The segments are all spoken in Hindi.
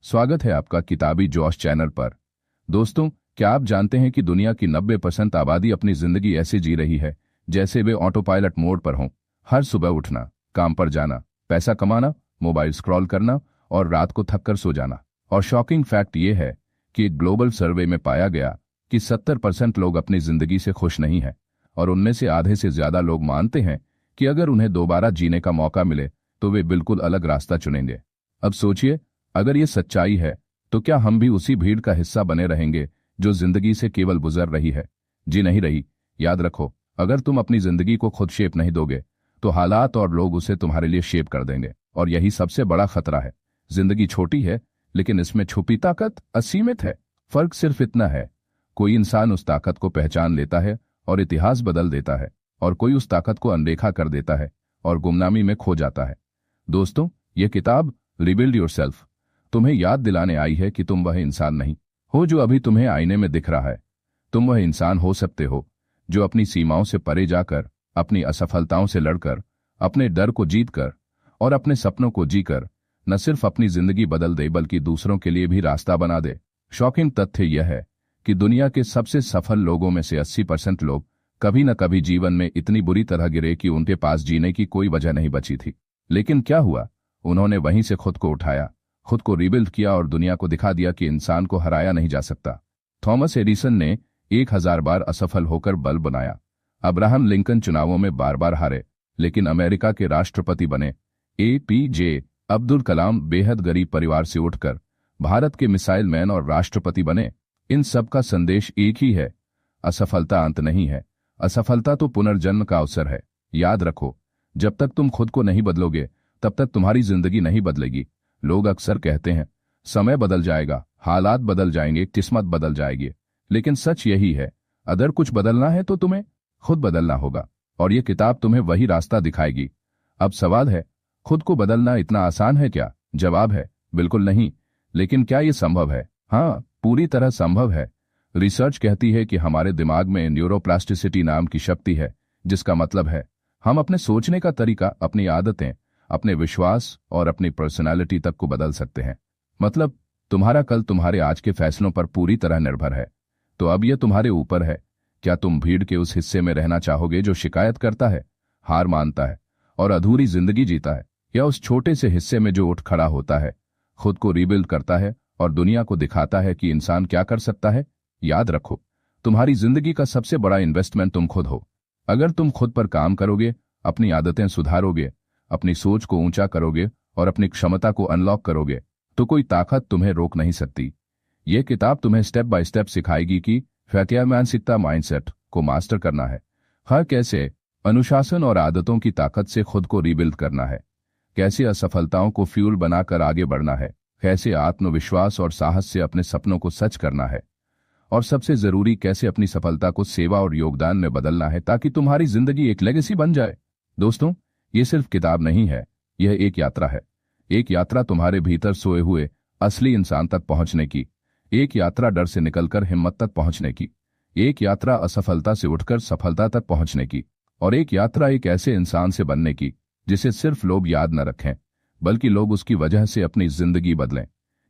स्वागत है आपका किताबी जोश चैनल पर। दोस्तों, क्या आप जानते हैं कि दुनिया की 90% आबादी अपनी जिंदगी ऐसे जी रही है जैसे वे ऑटो पायलट मोड पर हों। हर सुबह उठना, काम पर जाना, पैसा कमाना, मोबाइल स्क्रॉल करना और रात को थक कर सो जाना। और शॉकिंग फैक्ट ये है कि एक ग्लोबल सर्वे में पाया गया कि 70% लोग अपनी जिंदगी से खुश नहीं हैं और उनमें से आधे से ज्यादा लोग मानते हैं कि अगर उन्हें दोबारा जीने का मौका मिले तो वे बिल्कुल अलग रास्ता चुनेंगे। अब सोचिए, अगर ये सच्चाई है तो क्या हम भी उसी भीड़ का हिस्सा बने रहेंगे जो जिंदगी से केवल गुजर रही है, जी नहीं रही। याद रखो, अगर तुम अपनी जिंदगी को खुद शेप नहीं दोगे तो हालात और लोग उसे तुम्हारे लिए शेप कर देंगे। और यही सबसे बड़ा खतरा है। जिंदगी छोटी है लेकिन इसमें छुपी ताकत असीमित है। फर्क सिर्फ इतना है, कोई इंसान उस ताकत को पहचान लेता है और इतिहास बदल देता है, और कोई उस ताकत को अनदेखा कर देता है और गुमनामी में खो जाता है। दोस्तों, यह किताब रिबिल्ड योरसेल्फ तुम्हें याद दिलाने आई है कि तुम वह इंसान नहीं हो जो अभी तुम्हें आईने में दिख रहा है। तुम वह इंसान हो सकते हो जो अपनी सीमाओं से परे जाकर, अपनी असफलताओं से लड़कर, अपने डर को जीतकर और अपने सपनों को जीकर न सिर्फ अपनी जिंदगी बदल दे बल्कि दूसरों के लिए भी रास्ता बना दे। शॉकिंग तथ्य यह है कि दुनिया के सबसे सफल लोगों में से 80% लोग कभी न कभी जीवन में इतनी बुरी तरह गिरे कि उनके पास जीने की कोई वजह नहीं बची थी। लेकिन क्या हुआ? उन्होंने वहीं से खुद को उठाया, खुद को रिबिल्ड किया और दुनिया को दिखा दिया कि इंसान को हराया नहीं जा सकता। थॉमस एडिसन ने 1000 बार असफल होकर बल्ब बनाया। अब्राहम लिंकन चुनावों में बार बार हारे लेकिन अमेरिका के राष्ट्रपति बने। APJ अब्दुल कलाम बेहद गरीब परिवार से उठकर भारत के मिसाइल मैन और राष्ट्रपति बने। इन सब का संदेश एक ही है, असफलता अंत नहीं है, असफलता तो पुनर्जन्म का अवसर है। याद रखो, जब तक तुम खुद को नहीं बदलोगे तब तक तुम्हारी जिंदगी नहीं बदलेगी। लोग अक्सर कहते हैं समय बदल जाएगा, हालात बदल जाएंगे, किस्मत बदल जाएगी, लेकिन सच यही है, अगर कुछ बदलना है तो तुम्हें खुद बदलना होगा और ये किताब तुम्हें वही रास्ता दिखाएगी। अब सवाल है, खुद को बदलना इतना आसान है क्या? जवाब है बिल्कुल नहीं। लेकिन क्या ये संभव है? हाँ, पूरी तरह संभव है। रिसर्च कहती है कि हमारे दिमाग में न्यूरोप्लास्टिसिटी नाम की शक्ति है, जिसका मतलब है हम अपने सोचने का तरीका, अपनी आदतें, अपने विश्वास और अपनी पर्सनालिटी तक को बदल सकते हैं। मतलब तुम्हारा कल तुम्हारे आज के फैसलों पर पूरी तरह निर्भर है। तो अब यह तुम्हारे ऊपर है, क्या तुम भीड़ के उस हिस्से में रहना चाहोगे जो शिकायत करता है, हार मानता है और अधूरी जिंदगी जीता है, या उस छोटे से हिस्से में जो उठ खड़ा होता है, खुद को रिबिल्ड करता है और दुनिया को दिखाता है कि इंसान क्या कर सकता है? याद रखो, तुम्हारी जिंदगी का सबसे बड़ा इन्वेस्टमेंट तुम खुद हो। अगर तुम खुद पर काम करोगे, अपनी आदतें सुधारोगे, अपनी सोच को ऊंचा करोगे और अपनी क्षमता को अनलॉक करोगे, तो कोई ताकत तुम्हें रोक नहीं सकती। यह किताब तुम्हें स्टेप बाय स्टेप सिखाएगी कि फैक्या मानसिकता माइंडसेट को मास्टर करना है। हर कैसे अनुशासन और आदतों की ताकत से खुद को रिबिल्ड करना है, कैसे असफलताओं को फ्यूल बनाकर आगे बढ़ना है, कैसे आत्मविश्वास और साहस से अपने सपनों को सच करना है, और सबसे जरूरी कैसे अपनी सफलता को सेवा और योगदान में बदलना है ताकि तुम्हारी जिंदगी एक लेगेसी बन जाए। दोस्तों, ये सिर्फ किताब नहीं है, यह एक यात्रा है। एक यात्रा तुम्हारे भीतर सोए हुए असली इंसान तक पहुंचने की, एक यात्रा डर से निकलकर हिम्मत तक पहुंचने की, एक यात्रा असफलता से उठकर सफलता तक पहुंचने की, और एक यात्रा एक ऐसे इंसान से बनने की जिसे सिर्फ लोग याद न रखें बल्कि लोग उसकी वजह से अपनी जिंदगी बदलें।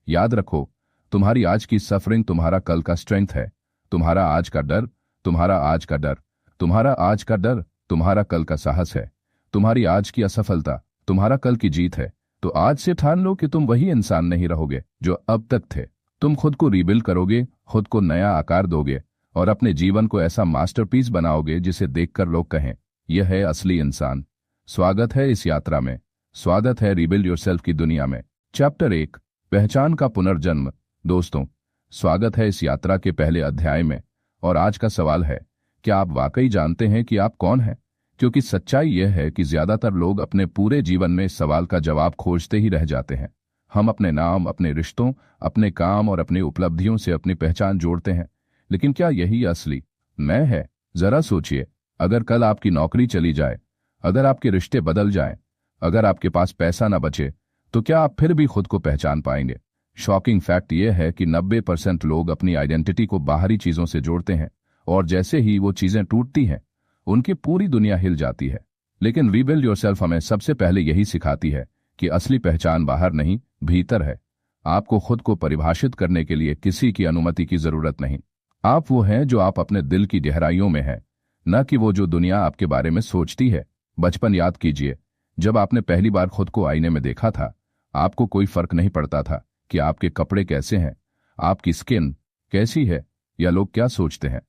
याद रखो, तुम्हारी आज की सफरिंग तुम्हारा कल का स्ट्रेंथ है। तुम्हारा आज का डर, तुम्हारा आज का डर, तुम्हारा आज का डर, तुम्हारा कल का साहस है। तुम्हारी आज की असफलता तुम्हारा कल की जीत है। तो आज से ठान लो कि तुम वही इंसान नहीं रहोगे जो अब तक थे। तुम खुद को रिबिल्ड करोगे, खुद को नया आकार दोगे और अपने जीवन को ऐसा मास्टरपीस बनाओगे जिसे देखकर लोग कहें, यह है असली इंसान। स्वागत है इस यात्रा में, स्वागत है रिबिल्ड योरसेल्फ की दुनिया में। चैप्टर 1, पहचान का पुनर्जन्म। दोस्तों, स्वागत है इस यात्रा के पहले अध्याय में। और आज का सवाल है, क्या आप वाकई जानते हैं कि आप कौन हैं? क्योंकि सच्चाई यह है कि ज्यादातर लोग अपने पूरे जीवन में इस सवाल का जवाब खोजते ही रह जाते हैं। हम अपने नाम, अपने रिश्तों, अपने काम और अपनी उपलब्धियों से अपनी पहचान जोड़ते हैं, लेकिन क्या यही असली मैं है? जरा सोचिए, अगर कल आपकी नौकरी चली जाए, अगर आपके रिश्ते बदल जाएं, अगर आपके पास पैसा न बचे, तो क्या आप फिर भी खुद को पहचान पाएंगे? शॉकिंग फैक्ट यह है कि 90% लोग अपनी आइडेंटिटी को बाहरी चीजों से जोड़ते हैं और जैसे ही वो चीजें टूटती हैं, उनकी पूरी दुनिया हिल जाती है। लेकिन रिबिल्ड योरसेल्फ हमें सबसे पहले यही सिखाती है कि असली पहचान बाहर नहीं, भीतर है। आपको खुद को परिभाषित करने के लिए किसी की अनुमति की जरूरत नहीं। आप वो हैं जो आप अपने दिल की गहराइयों में हैं, न कि वो जो दुनिया आपके बारे में सोचती है। बचपन याद कीजिए, जब आपने पहली बार खुद को आईने में देखा था, आपको कोई फर्क नहीं पड़ता था कि आपके कपड़े कैसे हैं, आपकी स्किन कैसी है या लोग क्या सोचते हैं।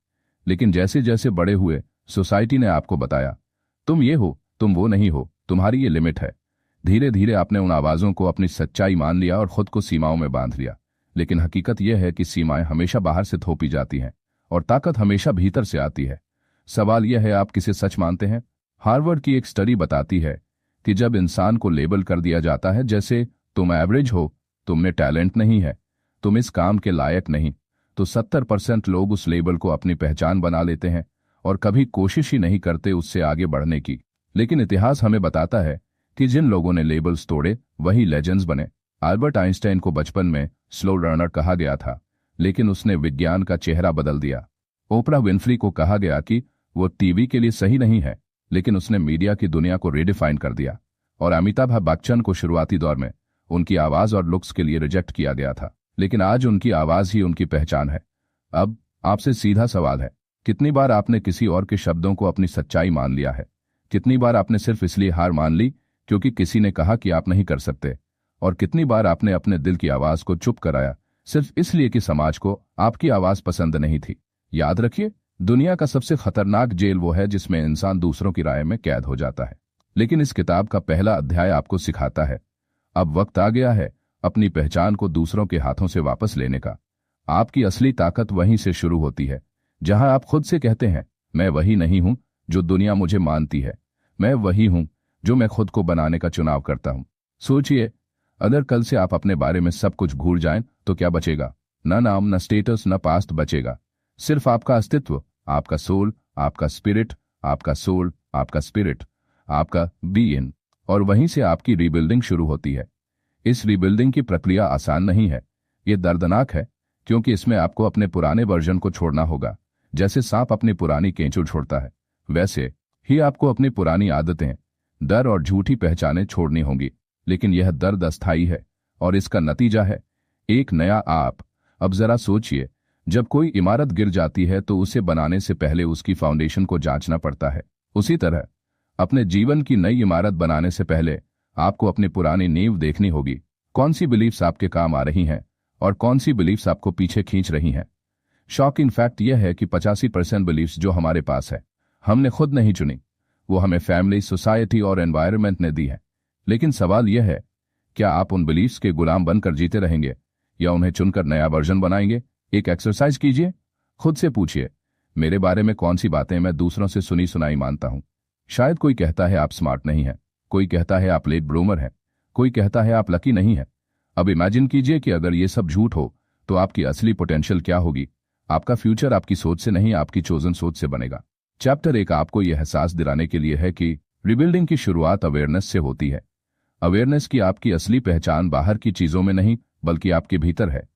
लेकिन जैसे जैसे बड़े हुए, सोसाइटी ने आपको बताया, तुम ये हो, तुम वो नहीं हो, तुम्हारी ये लिमिट है। धीरे धीरे आपने उन आवाज़ों को अपनी सच्चाई मान लिया और खुद को सीमाओं में बांध लिया। लेकिन हकीकत यह है कि सीमाएं हमेशा बाहर से थोपी जाती हैं और ताकत हमेशा भीतर से आती है। सवाल यह है, आप किसे सच मानते हैं? हार्वर्ड की एक स्टडी बताती है कि जब इंसान को लेबल कर दिया जाता है, जैसे तुम एवरेज हो, तुम में टैलेंट नहीं है, तुम इस काम के लायक नहीं, तो 70% लोग उस लेबल को अपनी पहचान बना लेते हैं और कभी कोशिश ही नहीं करते उससे आगे बढ़ने की। लेकिन इतिहास हमें बताता है कि जिन लोगों ने लेबल्स तोड़े वही लेजेंड्स बने। अल्बर्ट आइंस्टाइन को बचपन में स्लो लर्नर कहा गया था, लेकिन उसने विज्ञान का चेहरा बदल दिया। ओपरा विन्फ्री को कहा गया कि वो टीवी के लिए सही नहीं है, लेकिन उसने मीडिया की दुनिया को रिडिफाइन कर दिया। और अमिताभ बच्चन को शुरुआती दौर में उनकी आवाज और लुक्स के लिए रिजेक्ट किया गया था, लेकिन आज उनकी आवाज ही उनकी पहचान है। अब आपसे सीधा सवाल है, कितनी बार आपने किसी और के शब्दों को अपनी सच्चाई मान लिया है? कितनी बार आपने सिर्फ इसलिए हार मान ली क्योंकि किसी ने कहा कि आप नहीं कर सकते? और कितनी बार आपने अपने दिल की आवाज को चुप कराया सिर्फ इसलिए कि समाज को आपकी आवाज पसंद नहीं थी? याद रखिए, दुनिया का सबसे खतरनाक जेल वो है जिसमें इंसान दूसरों की राय में कैद हो जाता है। लेकिन इस किताब का पहला अध्याय आपको सिखाता है, अब वक्त आ गया है अपनी पहचान को दूसरों के हाथों से वापस लेने का। आपकी असली ताकत वहीं से शुरू होती है जहां आप खुद से कहते हैं, मैं वही नहीं हूं जो दुनिया मुझे मानती है, मैं वही हूं जो मैं खुद को बनाने का चुनाव करता हूं। सोचिए, अगर कल से आप अपने बारे में सब कुछ भूल जाएं तो क्या बचेगा? न नाम, न स्टेटस, न पास्ट बचेगा। सिर्फ आपका अस्तित्व, आपका सोल, आपका स्पिरिट, आपका सोल, आपका स्पिरिट, आपका बीइंग। और वहीं से आपकी रीबिल्डिंग शुरू होती है। इस रीबिल्डिंग की प्रक्रिया आसान नहीं है, ये दर्दनाक है, क्योंकि इसमें आपको अपने पुराने वर्जन को छोड़ना होगा। जैसे सांप अपनी पुरानी केंचुड़ छोड़ता है, वैसे ही आपको अपनी पुरानी आदतें, डर और झूठी पहचानें छोड़नी होंगी। लेकिन यह दर्द अस्थायी है और इसका नतीजा है एक नया आप। अब जरा सोचिए, जब कोई इमारत गिर जाती है तो उसे बनाने से पहले उसकी फाउंडेशन को जांचना पड़ता है। उसी तरह अपने जीवन की नई इमारत बनाने से पहले आपको अपनी पुरानी नींव देखनी होगी। कौन सी बिलीफ्स आपके काम आ रही हैं और कौन सी बिलीफ्स आपको पीछे खींच रही हैं। शॉकिंग फैक्ट यह है कि 85% बिलीफ्स जो हमारे पास है, हमने खुद नहीं चुनी, वो हमें फैमिली, सोसाइटी और एनवायरनमेंट ने दी है। लेकिन सवाल यह है, क्या आप उन बिलीफ्स के गुलाम बनकर जीते रहेंगे या उन्हें चुनकर नया वर्जन बनाएंगे? एक एक्सरसाइज कीजिए, खुद से पूछिए, मेरे बारे में कौन सी बातें मैं दूसरों से सुनी सुनाई मानता हूं। शायद कोई कहता है आप स्मार्ट नहीं हैं, कोई कहता है आप लेट ब्लूमर हैं, कोई कहता है आप लकी नहीं हैं। अब इमेजिन कीजिए कि अगर ये सब झूठ हो तो आपकी असली पोटेंशियल क्या होगी। आपका फ्यूचर आपकी सोच से नहीं, आपकी चोजन सोच से बनेगा। चैप्टर 1 आपको यह एहसास दिलाने के लिए है कि रिबिल्डिंग की शुरुआत अवेयरनेस से होती है। अवेयरनेस की आपकी असली पहचान बाहर की चीजों में नहीं, बल्कि आपके भीतर है।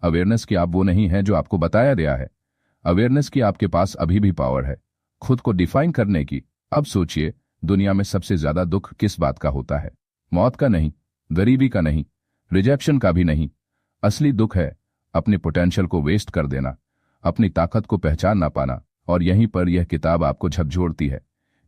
अवेयरनेस की आप वो नहीं है जो आपको बताया गया है। अवेयरनेस की आपके पास अभी भी पावर है खुद को डिफाइन करने की। अब सोचिए, दुनिया में सबसे ज्यादा दुख किस बात का होता है? मौत का नहीं, गरीबी का नहीं, रिजेक्शन का भी नहीं। असली दुख है अपनी पोटेंशियल को वेस्ट कर देना, अपनी ताकत को पहचान ना पाना। और यहीं पर यह किताब आपको झकझोरती है।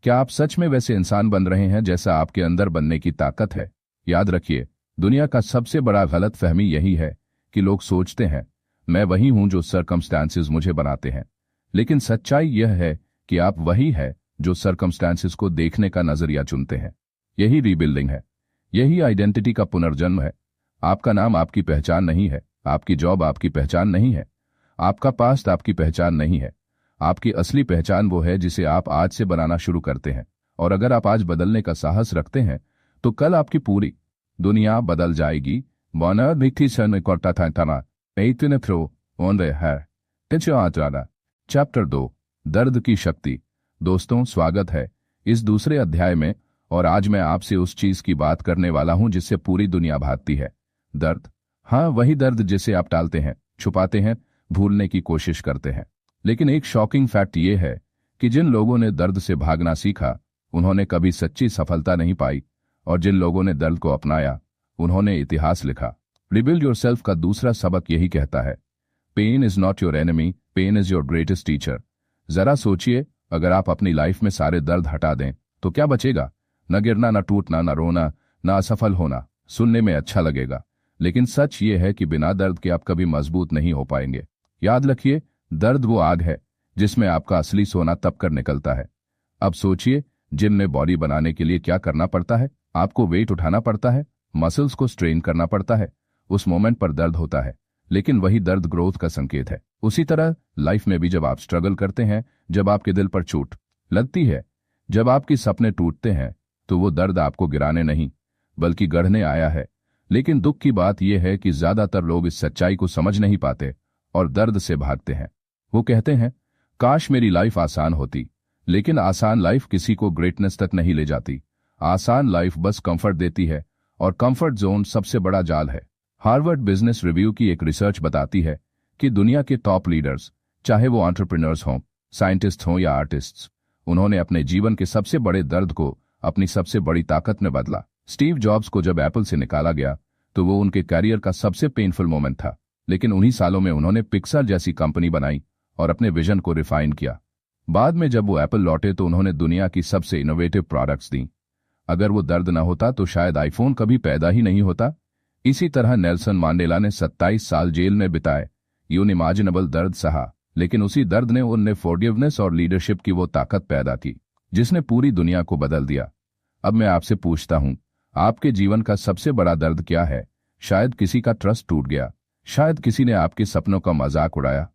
क्या आप सच में वैसे इंसान बन रहे हैं जैसा आपके अंदर बनने की ताकत है? याद रखिए, दुनिया का सबसे बड़ा गलत फहमी यही है कि लोग सोचते हैं मैं वही हूं जो सर्कमस्टांसेस मुझे बनाते हैं। लेकिन सच्चाई यह है कि आप वही है जो सर्कमस्टांसेस को देखने का नजरिया चुनते हैं। यही रीबिल्डिंग है, यही आइडेंटिटी का पुनर्जन्म है। आपका नाम आपकी पहचान नहीं है, आपकी जॉब आपकी पहचान नहीं है, आपका पास्ट आपकी पहचान नहीं है। आपकी असली पहचान वो है जिसे आप आज से बनाना शुरू करते हैं। और अगर आप आज बदलने का साहस रखते हैं तो कल आपकी पूरी दुनिया बदल जाएगी। चैप्टर 2, दर्द की शक्ति। दोस्तों, स्वागत है इस दूसरे अध्याय में। और आज मैं आपसे उस चीज की बात करने वाला हूं जिससे पूरी दुनिया भागती है, दर्द। हाँ, वही दर्द जिसे आप टालते हैं, छुपाते हैं, भूलने की कोशिश करते हैं। लेकिन एक शॉकिंग फैक्ट ये है कि जिन लोगों ने दर्द से भागना सीखा उन्होंने कभी सच्ची सफलता नहीं पाई, और जिन लोगों ने दर्द को अपनाया उन्होंने इतिहास लिखा। रिबिल्ड योरसेल्फ का दूसरा सबक यही कहता है, pain is not your enemy, pain is your greatest teacher. जरा सोचिए, अगर आप अपनी लाइफ में सारे दर्द हटा दें तो क्या बचेगा? न गिरना, न टूटना, न रोना, न असफल होना। सुनने में अच्छा लगेगा, लेकिन सच ये है कि बिना दर्द के आप कभी मजबूत नहीं हो पाएंगे। याद रखिए, दर्द वो आग है जिसमें आपका असली सोना तप कर निकलता है। अब सोचिए, जिम में बॉडी बनाने के लिए क्या करना पड़ता है? आपको वेट उठाना पड़ता है, मसल्स को स्ट्रेन करना पड़ता है। उस मोमेंट पर दर्द होता है, लेकिन वही दर्द ग्रोथ का संकेत है। उसी तरह लाइफ में भी जब आप स्ट्रगल करते हैं, जब आपके दिल पर चोट लगती है, जब आपके सपने टूटते हैं, तो वो दर्द आपको गिराने नहीं बल्कि गढ़ने आया है। लेकिन दुख की बात यह है कि ज्यादातर लोग इस सच्चाई को समझ नहीं पाते और दर्द से भागते हैं। वो कहते हैं, काश मेरी लाइफ आसान होती। लेकिन आसान लाइफ किसी को ग्रेटनेस तक नहीं ले जाती। आसान लाइफ बस कंफर्ट देती है, और कंफर्ट जोन सबसे बड़ा जाल है। हार्वर्ड बिजनेस रिव्यू की एक रिसर्च बताती है कि दुनिया के टॉप लीडर्स, चाहे वो एंटरप्रेन्योर्स हों, साइंटिस्ट हों या आर्टिस्ट्स, उन्होंने अपने जीवन के सबसे बड़े दर्द को अपनी सबसे बड़ी ताकत में बदला। स्टीव जॉब्स को जब एप्पल से निकाला गया तो वो उनके करियर का सबसे पेनफुल मोमेंट था, लेकिन उन्हीं सालों में उन्होंने पिक्सर जैसी कंपनी बनाई और अपने विजन को रिफाइन किया। बाद में जब वो एप्पल लौटे तो उन्होंने दुनिया की सबसे इनोवेटिव प्रोडक्ट्स दी। अगर वो दर्द न होता तो शायद आईफोन कभी पैदा ही नहीं होता। इसी तरह नेल्सन मंडेला ने 27 साल जेल में बिताए, यूनिमाजिनेबल दर्द सहा, लेकिन उसी दर्द ने उनने फॉरगिवनेस और लीडरशिप की वो ताकत पैदा की जिसने पूरी दुनिया को बदल दिया। अब मैं आपसे पूछता हूं, आपके जीवन का सबसे बड़ा दर्द क्या है? शायद किसी का ट्रस्ट टूट गया, शायद किसी ने आपके सपनों का मजाक उड़ाया,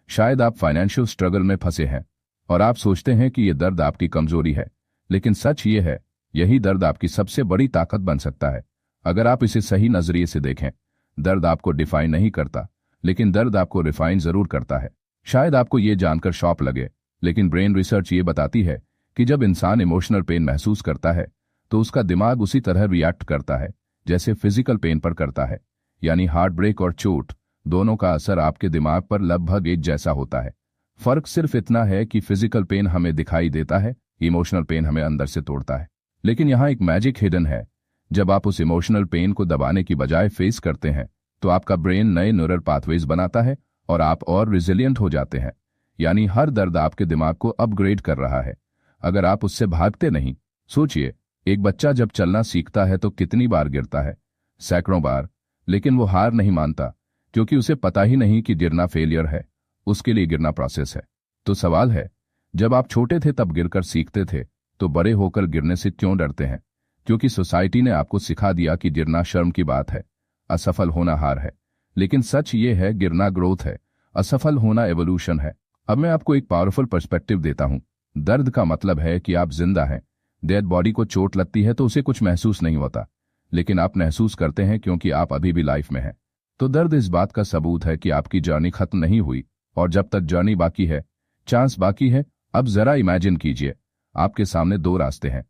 शायद आप फाइनेंशियल स्ट्रगल में फंसे हैं और आप सोचते हैं कि यह दर्द आपकी कमजोरी है। लेकिन सच ये है, यही दर्द आपकी सबसे बड़ी ताकत बन सकता है, अगर आप इसे सही नजरिए से देखें। दर्द आपको डिफाइन नहीं करता, लेकिन दर्द आपको रिफाइन जरूर करता है। शायद आपको ये जानकर शॉक लगे, लेकिन ब्रेन रिसर्च ये बताती है कि जब इंसान इमोशनल पेन महसूस करता है तो उसका दिमाग उसी तरह रिएक्ट करता है जैसे फिजिकल पेन पर करता है। यानी हार्ट ब्रेक और चोट दोनों का असर आपके दिमाग पर लगभग एक जैसा होता है। फर्क सिर्फ इतना है कि फिजिकल पेन हमें दिखाई देता है, इमोशनल पेन हमें अंदर से तोड़ता है। लेकिन यहाँ एक मैजिक हिडन है, जब आप उस इमोशनल पेन को दबाने की बजाय फेस करते हैं तो आपका ब्रेन नए न्यूरल पाथवेज बनाता है और आप और रिजिलियंट हो जाते हैं। यानी हर दर्द आपके दिमाग को अपग्रेड कर रहा है, अगर आप उससे भागते नहीं। सोचिए, एक बच्चा जब चलना सीखता है तो कितनी बार गिरता है? सैकड़ों बार। लेकिन वो हार नहीं मानता, क्योंकि उसे पता ही नहीं कि गिरना फेलियर है, उसके लिए गिरना प्रोसेस है। तो सवाल है, जब आप छोटे थे तब गिरकर सीखते थे, तो बड़े होकर गिरने से क्यों डरते हैं? क्योंकि सोसाइटी ने आपको सिखा दिया कि गिरना शर्म की बात है, असफल होना हार है। लेकिन सच ये है, गिरना ग्रोथ है, असफल होना एवोल्यूशन है। अब मैं आपको एक पावरफुल पर्सपेक्टिव देता हूं। दर्द का मतलब है कि आप जिंदा हैं। डेड बॉडी को चोट लगती है तो उसे कुछ महसूस नहीं होता, लेकिन आप महसूस करते हैं क्योंकि आप अभी भी लाइफ में हैं। तो दर्द इस बात का सबूत है कि आपकी जर्नी खत्म नहीं हुई, और जब तक जर्नी बाकी है, चांस बाकी है। अब जरा इमेजिन कीजिए, आपके सामने दो रास्ते हैं।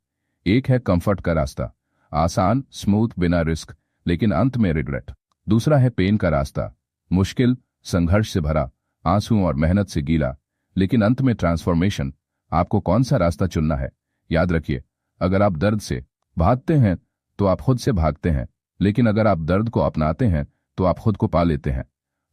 एक है कंफर्ट का रास्ता, आसान, स्मूथ, बिना रिस्क, लेकिन अंत में रिग्रेट। दूसरा है पेन का रास्ता, मुश्किल, संघर्ष से भरा, आंसू और मेहनत से गीला, लेकिन अंत में ट्रांसफॉर्मेशन। आपको कौन सा रास्ता चुनना है? याद रखिए, अगर आप दर्द से भागते हैं तो आप खुद से भागते हैं, लेकिन अगर आप दर्द को अपनाते हैं तो आप खुद को पा लेते हैं।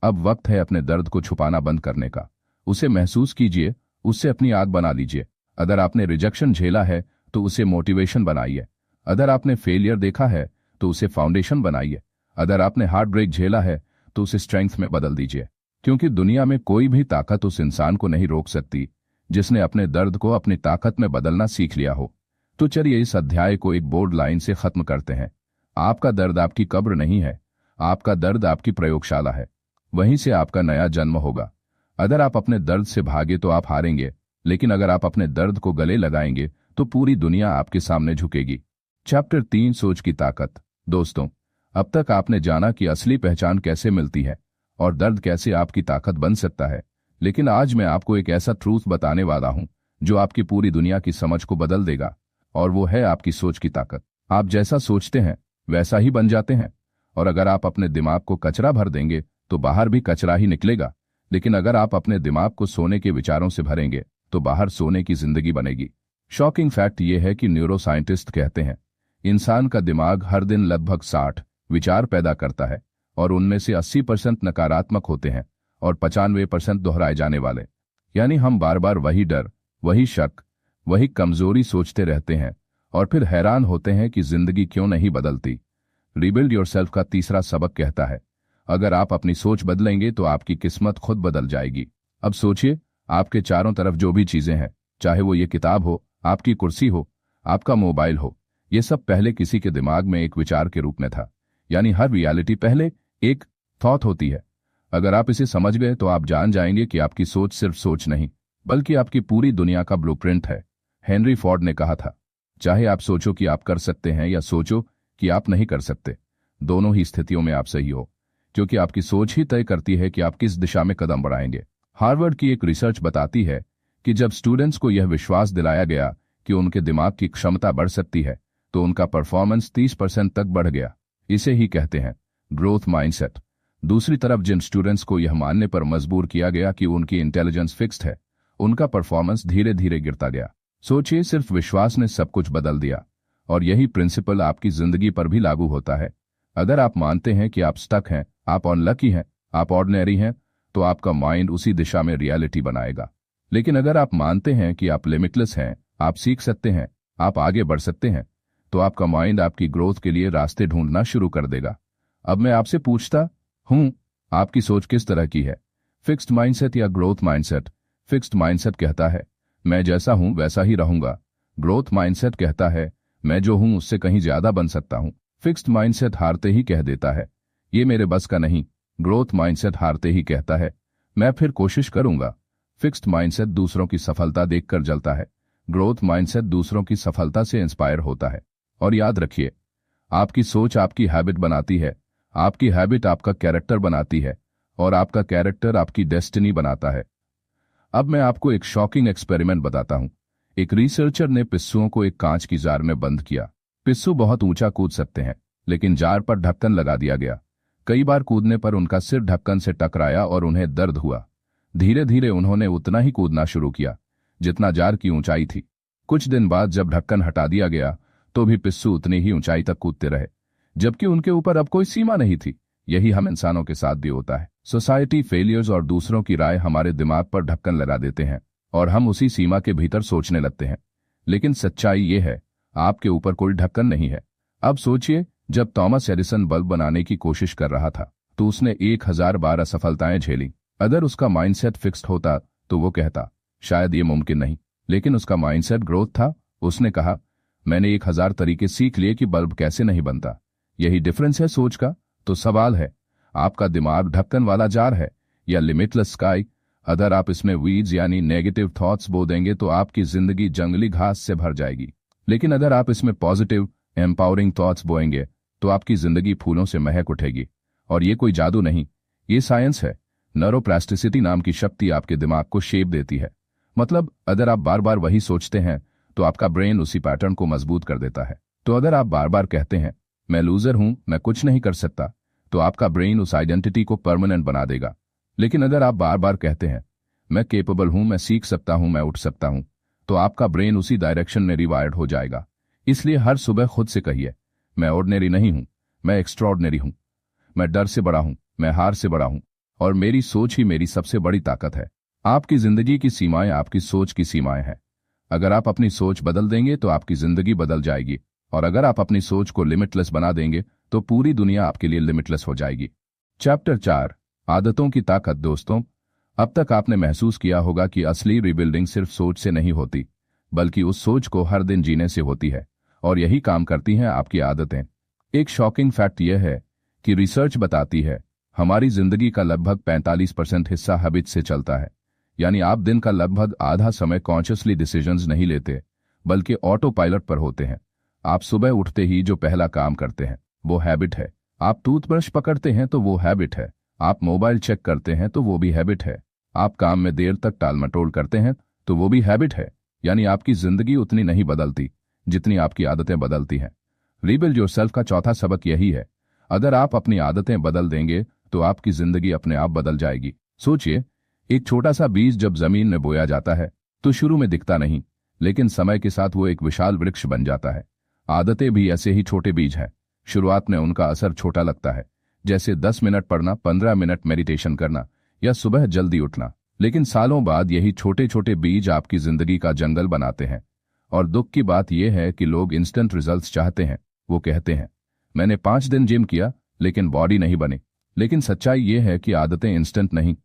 अब वक्त है अपने दर्द को छुपाना बंद करने का। उसे महसूस कीजिए, उससे अपनी आग बना लीजिए। अगर आपने रिजेक्शन झेला है तो उसे मोटिवेशन बनाइए। अगर आपने फेलियर देखा है तो उसे फाउंडेशन बनाइए। अगर आपने हार्ट ब्रेक झेला है तो उसे स्ट्रेंथ में बदल दीजिए। क्योंकि दुनिया में कोई भी ताकत उस इंसान को नहीं रोक सकती जिसने अपने दर्द को अपनी ताकत में बदलना सीख लिया हो। तो चलिए इस अध्याय को एक बोर्ड लाइन से खत्म करते हैं। आपका दर्द आपकी कब्र नहीं है, आपका दर्द आपकी प्रयोगशाला है। वहीं से आपका नया जन्म होगा। अगर आप अपने दर्द से भागे तो आप हारेंगे, लेकिन अगर आप अपने दर्द को गले लगाएंगे तो पूरी दुनिया आपके सामने झुकेगी। चैप्टर 3, सोच की ताकत। दोस्तों, अब तक आपने जाना कि असली पहचान कैसे मिलती है और दर्द कैसे आपकी ताकत बन सकता है। लेकिन आज मैं आपको एक ऐसा ट्रूथ बताने वाला हूं जो आपकी पूरी दुनिया की समझ को बदल देगा, और वो है आपकी सोच की ताकत। आप जैसा सोचते हैं वैसा ही बन जाते हैं, और अगर आप अपने दिमाग को कचरा भर देंगे तो बाहर भी कचरा ही निकलेगा। लेकिन अगर आप अपने दिमाग को सोने के विचारों से भरेंगे तो बाहर सोने की जिंदगी बनेगी। शॉकिंग फैक्ट यह है कि न्यूरो साइंटिस्ट कहते हैं इंसान का दिमाग हर दिन लगभग 60 विचार पैदा करता है, और उनमें से 80% नकारात्मक होते हैं और 95% दोहराए जाने वाले। यानी हम बार बार वही डर, वही शक, वही कमजोरी सोचते रहते हैं और फिर हैरान होते हैं कि जिंदगी क्यों नहीं बदलती। रिबिल्ड योरसेल्फ का तीसरा सबक कहता है, अगर आप अपनी सोच बदलेंगे तो आपकी किस्मत खुद बदल जाएगी। अब सोचिए, आपके चारों तरफ जो भी चीजें हैं, चाहे वो ये किताब हो, आपकी कुर्सी हो, आपका मोबाइल हो, ये सब पहले किसी के दिमाग में एक विचार के रूप में था। यानी हर रियलिटी पहले एक थॉट होती है। अगर आप इसे समझ गए तो आप जान जाएंगे कि आपकी सोच सिर्फ सोच नहीं, बल्कि आपकी पूरी दुनिया का ब्लूप्रिंट है। हेनरी फोर्ड ने कहा था, चाहे आप सोचो कि आप कर सकते हैं या सोचो कि आप नहीं कर सकते, दोनों ही स्थितियों में आप सही हो, क्योंकि आपकी सोच ही तय करती है कि आप किस दिशा में कदम बढ़ाएंगे। हार्वर्ड की एक रिसर्च बताती है कि जब स्टूडेंट्स को यह विश्वास दिलाया गया कि उनके दिमाग की क्षमता बढ़ सकती है, तो उनका परफॉर्मेंस 30% तक बढ़ गया। इसे ही कहते हैं ग्रोथ माइंडसेट। दूसरी तरफ जिन स्टूडेंट्स को यह मानने पर मजबूर किया गया कि उनकी इंटेलिजेंस फिक्स्ड है, उनका परफॉर्मेंस धीरे धीरे गिरता गया। सोचिए, सिर्फ विश्वास ने सब कुछ बदल दिया। और यही प्रिंसिपल आपकी जिंदगी पर भी लागू होता है। अगर आप मानते हैं कि आप स्टक हैं, आप अनलकी हैं, आप ऑर्डिनरी हैं, तो आपका माइंड उसी दिशा में रियलिटी बनाएगा। लेकिन अगर आप मानते हैं कि आप लिमिटलेस हैं, आप सीख सकते हैं, आप आगे बढ़ सकते हैं, तो आपका माइंड आपकी ग्रोथ के लिए रास्ते ढूंढना शुरू कर देगा। अब मैं आपसे पूछता हूं, आपकी सोच किस तरह की है? फिक्स्ड माइंडसेट या ग्रोथ माइंडसेट? फिक्स्ड माइंडसेट कहता है मैं जैसा हूं वैसा ही रहूंगा। ग्रोथ माइंडसेट कहता है मैं जो हूं उससे कहीं ज्यादा बन सकता हूं। फिक्स्ड माइंडसेट हारते ही कह देता है ये मेरे बस का नहीं। ग्रोथ माइंडसेट हारते ही कहता है मैं फिर कोशिश करूंगा। फिक्स्ड माइंडसेट दूसरों की सफलता देखकर जलता है, ग्रोथ माइंडसेट दूसरों की सफलता से इंस्पायर होता है। और याद रखिए, आपकी सोच आपकी हैबिट बनाती है, आपकी हैबिट आपका कैरेक्टर बनाती है, और आपका कैरेक्टर आपकी डेस्टिनी बनाता है। अब मैं आपको एक शॉकिंग एक्सपेरिमेंट बताता हूं। एक रिसर्चर ने पिस्सुओं को एक कांच की जार में बंद किया। पिस्सू बहुत ऊंचा कूद सकते हैं, लेकिन जार पर ढक्कन लगा दिया गया। कई बार कूदने पर उनका सिर ढक्कन से टकराया और उन्हें दर्द हुआ। धीरे धीरे उन्होंने उतना ही कूदना शुरू किया जितना जार की ऊंचाई थी। कुछ दिन बाद जब ढक्कन हटा दिया गया तो भी पिस्सू उतनी ही ऊंचाई तक कूदते रहे, जबकि उनके ऊपर अब कोई सीमा नहीं थी। यही हम इंसानों के साथ भी होता है। सोसाइटी, फेलियर्स और दूसरों की राय हमारे दिमाग पर ढक्कन लगा देते हैं और हम उसी सीमा के भीतर सोचने लगते हैं। लेकिन सच्चाई ये है, आपके ऊपर कोई ढक्कन नहीं है। अब सोचिए, जब थॉमस एडिसन बल्ब बनाने की कोशिश कर रहा था तो उसने 1000 बार असफलताएं झेली। अगर उसका माइंडसेट फिक्स्ड होता तो वो कहता शायद ये मुमकिन नहीं, लेकिन उसका माइंडसेट ग्रोथ था। उसने कहा मैंने 1000 तरीके सीख लिए कि बल्ब कैसे नहीं बनता। यही डिफरेंस है सोच का। तो सवाल है, आपका दिमाग ढक्कन वाला जार है या लिमिटलेस स्काई? अगर आप इसमें वीड्स यानी नेगेटिव थॉट्स बो देंगे तो आपकी जिंदगी जंगली घास से भर जाएगी। लेकिन अगर आप इसमें पॉजिटिव एम्पावरिंग थॉट्स बोएंगे तो आपकी जिंदगी फूलों से महक उठेगी। और ये कोई जादू नहीं, ये साइंस है। न्यूरोप्लास्टिसिटी नाम की शक्ति आपके दिमाग को शेप देती है। मतलब अगर आप बार बार वही सोचते हैं तो आपका ब्रेन उसी पैटर्न को मजबूत कर देता है। तो अगर आप बार बार कहते हैं मैं लूजर हूं, मैं कुछ नहीं कर सकता, तो आपका ब्रेन उस आइडेंटिटी को परमानेंट बना देगा। लेकिन अगर आप बार बार कहते हैं मैं केपेबल हूं, मैं सीख सकता हूं, मैं उठ सकता हूं, तो आपका ब्रेन उसी डायरेक्शन में रिवायर्ड हो जाएगा। इसलिए हर सुबह खुद से कहिए मैं ऑर्डिनरी नहीं हूं, मैं एक्स्ट्रॉर्डिनरी हूं, मैं डर से बड़ा हूं, मैं हार से बड़ा हूं, और मेरी सोच ही मेरी सबसे बड़ी ताकत है। आपकी जिंदगी की सीमाएं आपकी सोच की सीमाएं हैं। अगर आप अपनी सोच बदल देंगे तो आपकी जिंदगी बदल जाएगी, और अगर आप अपनी सोच को लिमिटलेस बना देंगे तो पूरी दुनिया आपके लिए लिमिटलेस हो जाएगी। चैप्टर 4, आदतों की ताकत। दोस्तों, अब तक आपने महसूस किया होगा कि असली रिबिल्डिंग सिर्फ सोच से नहीं होती, बल्कि उस सोच को हर दिन जीने से होती है, और यही काम करती हैं आपकी आदतें। एक शॉकिंग फैक्ट यह है कि रिसर्च बताती है हमारी जिंदगी का लगभग 45% हिस्सा हैबिट से चलता है। यानी आप दिन का लगभग आधा समय कॉन्शियसली डिसीजंस नहीं लेते, बल्कि ऑटो पायलट पर होते हैं। आप सुबह उठते ही जो पहला काम करते हैं वो हैबिट है। आप टूथब्रश पकड़ते हैं तो वो हैबिट है। आप मोबाइल चेक करते हैं तो वो भी हैबिट है। आप काम में देर तक टाल मटोल करते हैं तो वो भी हैबिट है। यानी आपकी जिंदगी उतनी नहीं बदलती जितनी आपकी आदतें बदलती हैं। रीबिल्ड योरसेल्फ का चौथा सबक यही है, अगर आप अपनी आदतें बदल देंगे तो आपकी जिंदगी अपने आप बदल जाएगी। सोचिए, एक छोटा सा बीज जब जमीन में बोया जाता है तो शुरू में दिखता नहीं, लेकिन समय के साथ वो एक विशाल वृक्ष बन जाता है। आदतें भी ऐसे ही छोटे बीज हैं। शुरुआत में उनका असर छोटा लगता है, जैसे 10 मिनट पढ़ना, 15 मिनट मेडिटेशन करना या सुबह जल्दी उठना। लेकिन सालों बाद यही छोटे छोटे बीज आपकी जिंदगी का जंगल बनाते हैं। और दुख की बात यह है कि लोग इंस्टेंट रिजल्ट्स चाहते हैं। वो कहते हैं, मैंने 5 दिन जिम किया लेकिन बॉडी नहीं बनी। लेकिन सच्चाई यह है कि आदतें इंस्टेंट नहीं,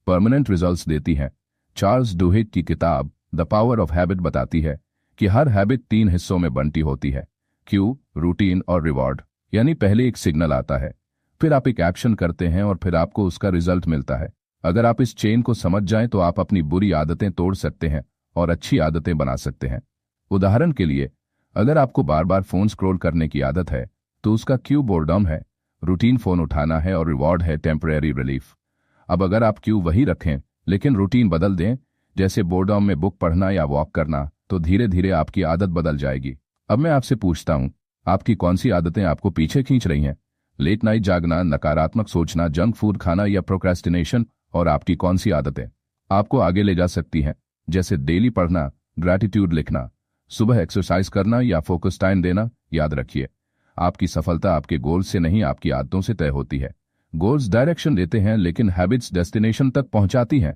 परमानेंट रिजल्ट्स देती हैं। चार्ल्स डुहिग की किताब द पावर ऑफ हैबिट बताती है कि हर हैबिट 3 हिस्सों में बनती होती है, क्यू, रूटीन और रिवॉर्ड। यानी पहले एक सिग्नल आता है, फिर आप एक एक्शन करते हैं और फिर आपको उसका रिजल्ट मिलता है। अगर आप इस चेन को समझ जाएं तो आप अपनी बुरी आदतें तोड़ सकते हैं और अच्छी आदतें बना सकते हैं। उदाहरण के लिए, अगर आपको बार बार फोन स्क्रॉल करने की आदत है तो उसका क्यू बोर्डम है, रूटीन फोन उठाना है और रिवॉर्ड है टेम्परेरी रिलीफ। अब अगर आप क्यू वही रखें लेकिन रूटीन बदल दें, जैसे बोर्डम में बुक पढ़ना या वॉक करना, तो धीरे धीरे आपकी आदत बदल जाएगी। अब मैं आपसे पूछता हूं, आपकी कौन सी आदतें आपको पीछे खींच रही हैं? लेट नाइट जागना, नकारात्मक सोचना, जंक फूड खाना या प्रोक्रेस्टिनेशन? और आपकी कौन सी आदतें आपको आगे ले जा सकती हैं, जैसे डेली पढ़ना, ग्रैटिट्यूड लिखना, सुबह एक्सरसाइज करना या फोकस टाइम देना? याद रखिए, आपकी सफलता आपके गोल्स से नहीं, आपकी आदतों से तय होती है। गोल्स डायरेक्शन देते हैं लेकिन हैबिट्स डेस्टिनेशन तक पहुंचाती हैं।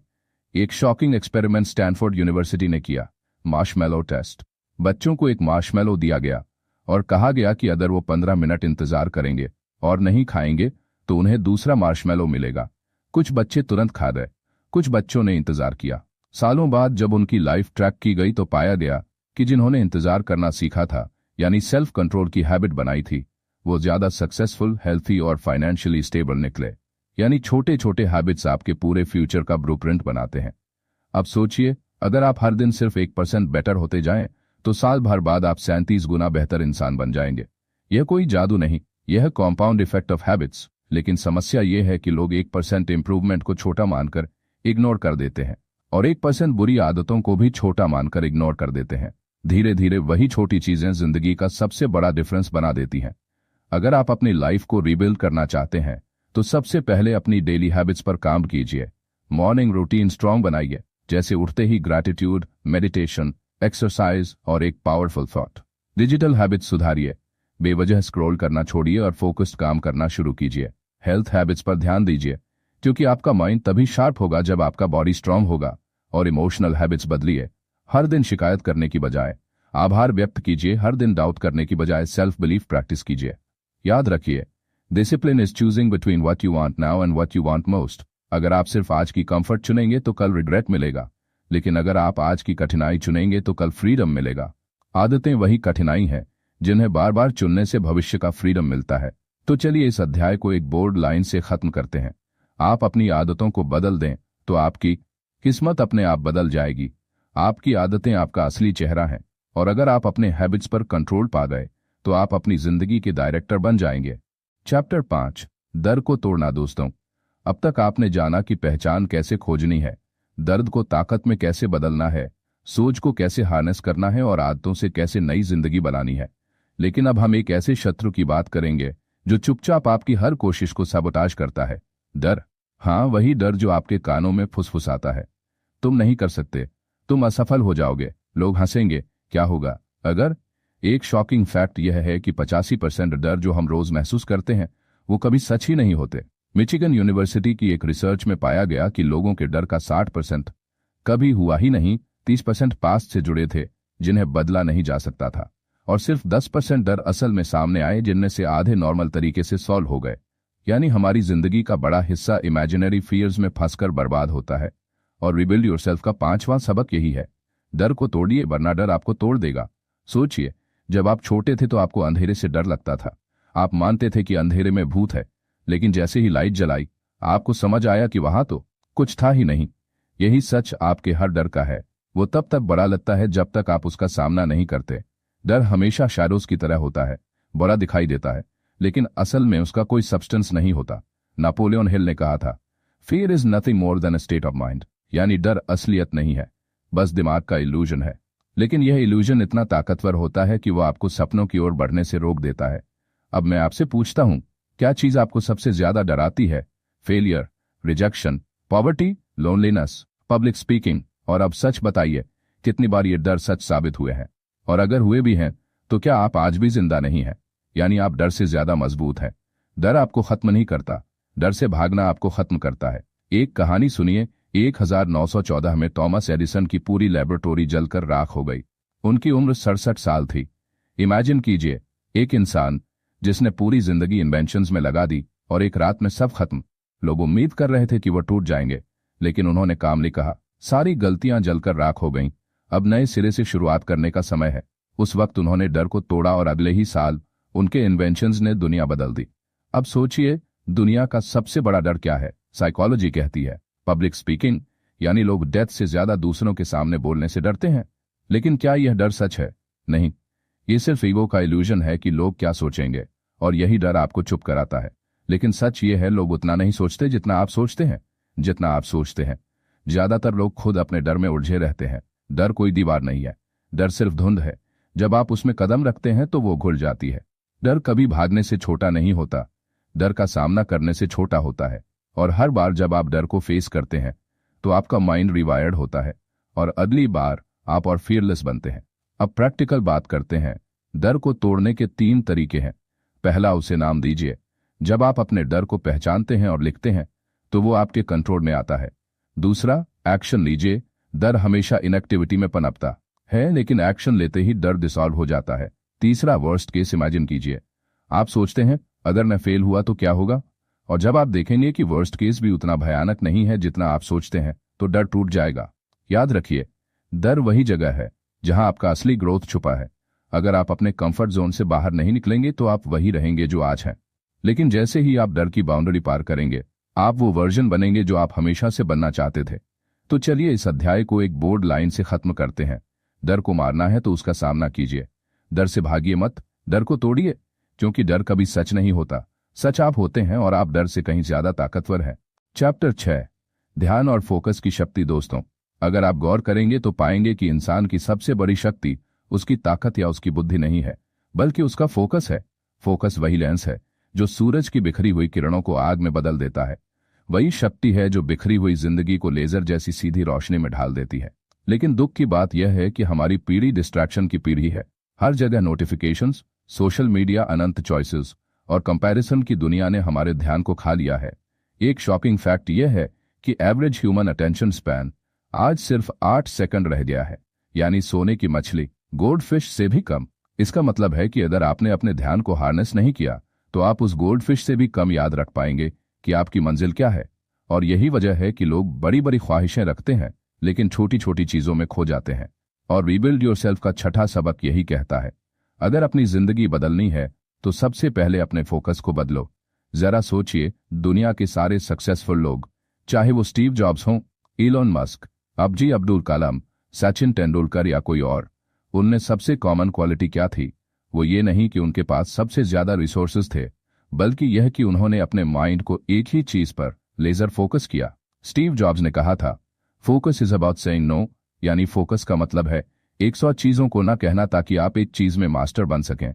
एक शॉकिंग एक्सपेरिमेंट स्टैनफोर्ड यूनिवर्सिटी ने किया, मार्शमैलो टेस्ट। बच्चों को एक मार्शमैलो दिया गया और कहा गया कि अगर वो 15 मिनट इंतजार करेंगे और नहीं खाएंगे तो उन्हें दूसरा मार्शमैलो मिलेगा। कुछ बच्चे तुरंत खा गए, कुछ बच्चों ने इंतजार किया। सालों बाद जब उनकी लाइफ ट्रैक की गई तो पाया गया कि जिन्होंने इंतजार करना सीखा था, यानी सेल्फ कंट्रोल की हैबिट बनाई थी, वो ज्यादा सक्सेसफुल, हेल्थी और फाइनेंशियली स्टेबल निकले। यानी छोटे छोटे हैबिट्स आपके पूरे फ्यूचर का ब्लूप्रिंट बनाते हैं। अब सोचिए, अगर आप हर दिन सिर्फ 1% बेटर होते जाएं, तो साल भर बाद आप 37 गुना बेहतर इंसान बन जाएंगे। यह कोई जादू नहीं, यह कॉम्पाउंड इफेक्ट ऑफ हैबिट्स। लेकिन समस्या यह है कि लोग 1% इंप्रूवमेंट को छोटा मानकर इग्नोर कर देते हैं और 1% बुरी आदतों को भी छोटा मानकर इग्नोर कर देते हैं। धीरे धीरे वही छोटी चीजें जिंदगी का सबसे बड़ा डिफरेंस बना देती हैं। अगर आप अपनी लाइफ को रीबिल्ड करना चाहते हैं तो सबसे पहले अपनी डेली हैबिट्स पर काम कीजिए। मॉर्निंग रूटीन स्ट्रांग बनाइए, जैसे उठते ही ग्रैटिट्यूड, मेडिटेशन, एक्सरसाइज और एक पावरफुल थॉट। डिजिटल हैबिट्स सुधारिए, बेवजह स्क्रॉल करना छोड़िए और फोकस्ड काम करना शुरू कीजिए। हेल्थ हैबिट्स पर ध्यान दीजिए, क्योंकि आपका माइंड तभी शार्प होगा जब आपका बॉडी स्ट्रांग होगा। और इमोशनल हैबिट्स बदलिए, हर दिन शिकायत करने की बजाय आभार व्यक्त कीजिए, हर दिन डाउट करने की बजाय सेल्फ बिलीफ प्रैक्टिस कीजिए। याद रखिए, discipline is choosing between what you want now and what you want most. अगर आप सिर्फ आज की कंफर्ट चुनेंगे तो कल रिग्रेट मिलेगा, लेकिन अगर आप आज की कठिनाई चुनेंगे तो कल फ्रीडम मिलेगा। आदतें वही कठिनाई हैं जिन्हें बार बार चुनने से भविष्य का फ्रीडम मिलता है। तो चलिए इस अध्याय को एक बोल्ड लाइन से खत्म करते हैं। आप अपनी आदतों को बदल दें तो आपकी किस्मत अपने आप बदल जाएगी। आपकी आदतें आपका असली चेहरा हैं, और अगर आप अपने हैबिट्स पर कंट्रोल पा गए तो आप अपनी जिंदगी के डायरेक्टर बन जाएंगे। चैप्टर 5, डर को तोड़ना। दोस्तों, अब तक आपने जाना कि पहचान कैसे खोजनी है, दर्द को ताकत में कैसे बदलना है, सोच को कैसे हार्नेस करना है और आदतों से कैसे नई जिंदगी बनानी है। लेकिन अब हम एक ऐसे शत्रु की बात करेंगे जो चुपचाप आपकी हर कोशिश को सबोटाज करता है। डर। हाँ, वही डर जो आपके कानों में फुसफुसाता है, तुम नहीं कर सकते, तुम असफल हो जाओगे, लोग हंसेंगे, क्या होगा अगर। एक शॉकिंग फैक्ट यह है कि 85% डर जो हम रोज महसूस करते हैं वो कभी सच ही नहीं होते। मिचिगन यूनिवर्सिटी की एक रिसर्च में पाया गया कि लोगों के डर का 60% कभी हुआ ही नहीं, 30% पास्ट से जुड़े थे जिन्हें बदला नहीं जा सकता था, और सिर्फ 10% डर असल में सामने आए जिनमें से आधे नॉर्मल तरीके से सॉल्व हो गए। यानी हमारी जिंदगी का बड़ा हिस्सा इमेजिनरी फियर्स में फंसकर बर्बाद होता है। और रिबिल्ड योरसेल्फ का 5वां सबक यही है, डर को तोड़िए वरना डर आपको तोड़ देगा। सोचिए, जब आप छोटे थे तो आपको अंधेरे से डर लगता था, आप मानते थे कि अंधेरे में भूत है, लेकिन जैसे ही लाइट जलाई आपको समझ आया कि वहां तो कुछ था ही नहीं। यही सच आपके हर डर का है, वो तब तक बड़ा लगता है जब तक आप उसका सामना नहीं करते। डर हमेशा शैडोज की तरह होता है, बड़ा दिखाई देता है लेकिन असल में उसका कोई सब्सटेंस नहीं होता। नेपोलियन हिल ने कहा था, fear is nothing more than a state of mind, यानी डर असलियत नहीं है, बस दिमाग का इल्यूजन है। लेकिन यह इल्यूजन इतना ताकतवर होता है कि वह आपको सपनों की ओर बढ़ने से रोक देता है। अब मैं आपसे पूछता हूं, क्या चीज आपको सबसे ज्यादा डराती है? Failure, rejection, poverty, loneliness, public speaking? और अब सच बताइए, कितनी बार ये डर सच साबित हुए हैं? और अगर हुए भी हैं तो क्या आप आज भी जिंदा नहीं हैं? यानी आप डर से ज्यादा मजबूत हैं। डर आपको खत्म नहीं करता, डर से भागना आपको खत्म करता है। एक कहानी सुनिए। 1914 में थॉमस एडिसन की पूरी लैबोरेटरी जलकर राख हो गई। उनकी उम्र 67 साल थी। इमेजिन कीजिए, एक इंसान जिसने पूरी जिंदगी इन्वेंशंस में लगा दी और एक रात में सब खत्म। लोग उम्मीद कर रहे थे कि वो टूट जाएंगे, लेकिन उन्होंने कामली कहा, सारी गलतियां जलकर राख हो गईं, अब नए सिरे से शुरुआत करने का समय है। उस वक्त उन्होंने डर को तोड़ा और अगले ही साल उनके इन्वेंशंस ने दुनिया बदल दी। अब सोचिए, दुनिया का सबसे बड़ा डर क्या है? साइकोलॉजी कहती है पब्लिक स्पीकिंग, यानी लोग डेथ से ज्यादा दूसरों के सामने बोलने से डरते हैं। लेकिन क्या यह डर सच है? नहीं, ये सिर्फ ईगो का इल्यूजन है कि लोग क्या सोचेंगे, और यही डर आपको चुप कराता है। लेकिन सच ये है, लोग उतना नहीं सोचते जितना आप सोचते हैं। जितना आप सोचते हैं, ज्यादातर लोग खुद अपने डर में उलझे रहते हैं। डर कोई दीवार नहीं है, डर सिर्फ धुंध है। जब आप उसमें कदम रखते हैं तो वो घुल जाती है। डर कभी भागने से छोटा नहीं होता, डर का सामना करने से छोटा होता है। और हर बार जब आप डर को फेस करते हैं तो आपका माइंड रिवायर्ड होता है और अगली बार आप और फियरलेस बनते हैं। अब प्रैक्टिकल बात करते हैं। डर को तोड़ने के 3 तरीके हैं। पहला, उसे नाम दीजिए। जब आप अपने डर को पहचानते हैं और लिखते हैं तो वो आपके कंट्रोल में आता है। दूसरा, एक्शन लीजिए। डर हमेशा इनएक्टिविटी में पनपता है, लेकिन एक्शन लेते ही डर डिसॉल्व हो जाता है। तीसरा, वर्स्ट केस इमेजिन कीजिए। आप सोचते हैं, अगर मैं फेल हुआ तो क्या होगा? और जब आप देखेंगे कि वर्स्ट केस भी उतना भयानक नहीं है जितना आप सोचते हैं, तो डर टूट जाएगा। याद रखिए, डर वही जगह है जहां आपका असली ग्रोथ छुपा है। अगर आप अपने कंफर्ट जोन से बाहर नहीं निकलेंगे तो आप वही रहेंगे जो आज हैं। लेकिन जैसे ही आप डर की बाउंड्री पार करेंगे, आप वो वर्जन बनेंगे जो आप हमेशा से बनना चाहते थे। तो चलिए इस अध्याय को एक बोर्ड लाइन से खत्म करते हैं। डर को मारना है तो उसका सामना कीजिए। डर से भागिए मत, डर को तोड़िए, क्योंकि डर कभी सच नहीं होता। सच आप होते हैं और आप डर से कहीं ज्यादा ताकतवर हैं। चैप्टर 6, ध्यान और फोकस की शक्ति। दोस्तों, अगर आप गौर करेंगे तो पाएंगे कि इंसान की सबसे बड़ी शक्ति उसकी ताकत या उसकी बुद्धि नहीं है, बल्कि उसका फोकस है। फोकस वही लेंस है जो सूरज की बिखरी हुई किरणों को आग में बदल देता है। वही शक्ति है जो बिखरी हुई जिंदगी को लेजर जैसी सीधी रोशनी में ढाल देती है। लेकिन दुख की बात यह है कि हमारी पीढ़ी डिस्ट्रैक्शन की पीढ़ी है। हर जगह नोटिफिकेशंस, सोशल मीडिया, अनंत चॉइसेस और कंपैरिजन की दुनिया ने हमारे ध्यान को खा लिया है। एक शॉकिंग फैक्ट यह है कि एवरेज ह्यूमन अटेंशन स्पैन आज सिर्फ 8 सेकंड रह गया है, यानी सोने की मछली, गोल्डफिश से भी कम। इसका मतलब है कि अगर आपने अपने ध्यान को हार्नेस नहीं किया तो आप उस गोल्डफिश से भी कम याद रख पाएंगे कि आपकी मंजिल क्या है। और यही वजह है कि लोग बड़ी बड़ी ख्वाहिशें रखते हैं लेकिन छोटी छोटी चीजों में खो जाते हैं। और रीबिल्ड योरसेल्फ का छठा सबक यही कहता है, अगर अपनी जिंदगी बदलनी है तो सबसे पहले अपने फोकस को बदलो। जरा सोचिए, दुनिया के सारे सक्सेसफुल लोग, चाहे वो स्टीव जॉब्स हों, इलॉन मस्क, अब्जी अब्दुल कलाम, सचिन तेंदुलकर या कोई और, उनमें सबसे कॉमन क्वालिटी क्या थी? वो ये नहीं कि उनके पास सबसे ज्यादा रिसोर्सेज थे, बल्कि यह कि उन्होंने अपने माइंड को एक ही चीज पर लेजर फोकस किया। स्टीव जॉब्स ने कहा था, focus is about saying no, यानी फोकस का मतलब है 100 चीजों को ना कहना ताकि आप एक चीज में मास्टर बन सकें।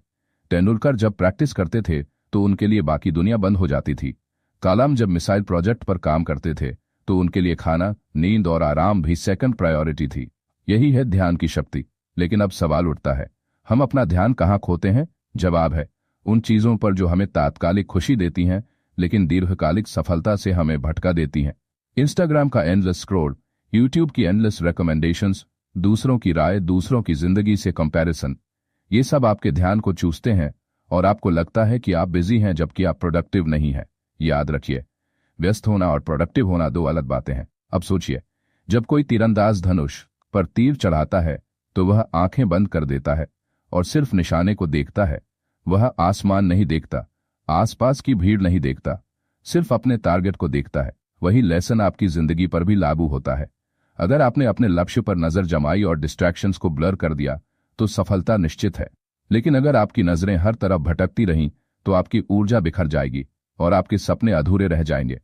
तेंदुलकर जब प्रैक्टिस करते थे तो उनके लिए बाकी दुनिया बंद हो जाती थी। कलाम जब मिसाइल प्रोजेक्ट पर काम करते थे तो उनके लिए खाना, नींद और आराम भी सेकंड प्रायोरिटी थी। यही है ध्यान की शक्ति। लेकिन अब सवाल उठता है, हम अपना ध्यान कहाँ खोते हैं? जवाब है, उन चीजों पर जो हमें तात्कालिक खुशी देती हैं लेकिन दीर्घकालिक सफलता से हमें भटका देती हैं। इंस्टाग्राम का एंडलेस स्क्रॉल, यूट्यूब की एंडलेस रिकमेंडेशंस, दूसरों की राय, दूसरों की जिंदगी से कंपैरिजन, ये सब आपके ध्यान को चूसते हैं और आपको लगता है कि आप बिजी हैं जबकि आप प्रोडक्टिव नहीं हैं। याद रखिए, व्यस्त होना और प्रोडक्टिव होना 2 अलग बातें हैं। अब सोचिए, जब कोई तीरंदाज धनुष पर तीर चढ़ाता है तो वह आंखें बंद कर देता है और सिर्फ निशाने को देखता है। वह आसमान नहीं देखता, आसपास की भीड़ नहीं देखता, सिर्फ अपने टारगेट को देखता है। वही लेसन आपकी जिंदगी पर भी लागू होता है। अगर आपने अपने लक्ष्य पर नजर जमाई और डिस्ट्रैक्शंस को ब्लर कर दिया तो सफलता निश्चित है। लेकिन अगर आपकी नजरें हर तरफ भटकती रहीं तो आपकी ऊर्जा बिखर जाएगी और आपके सपने अधूरे रह जाएंगे।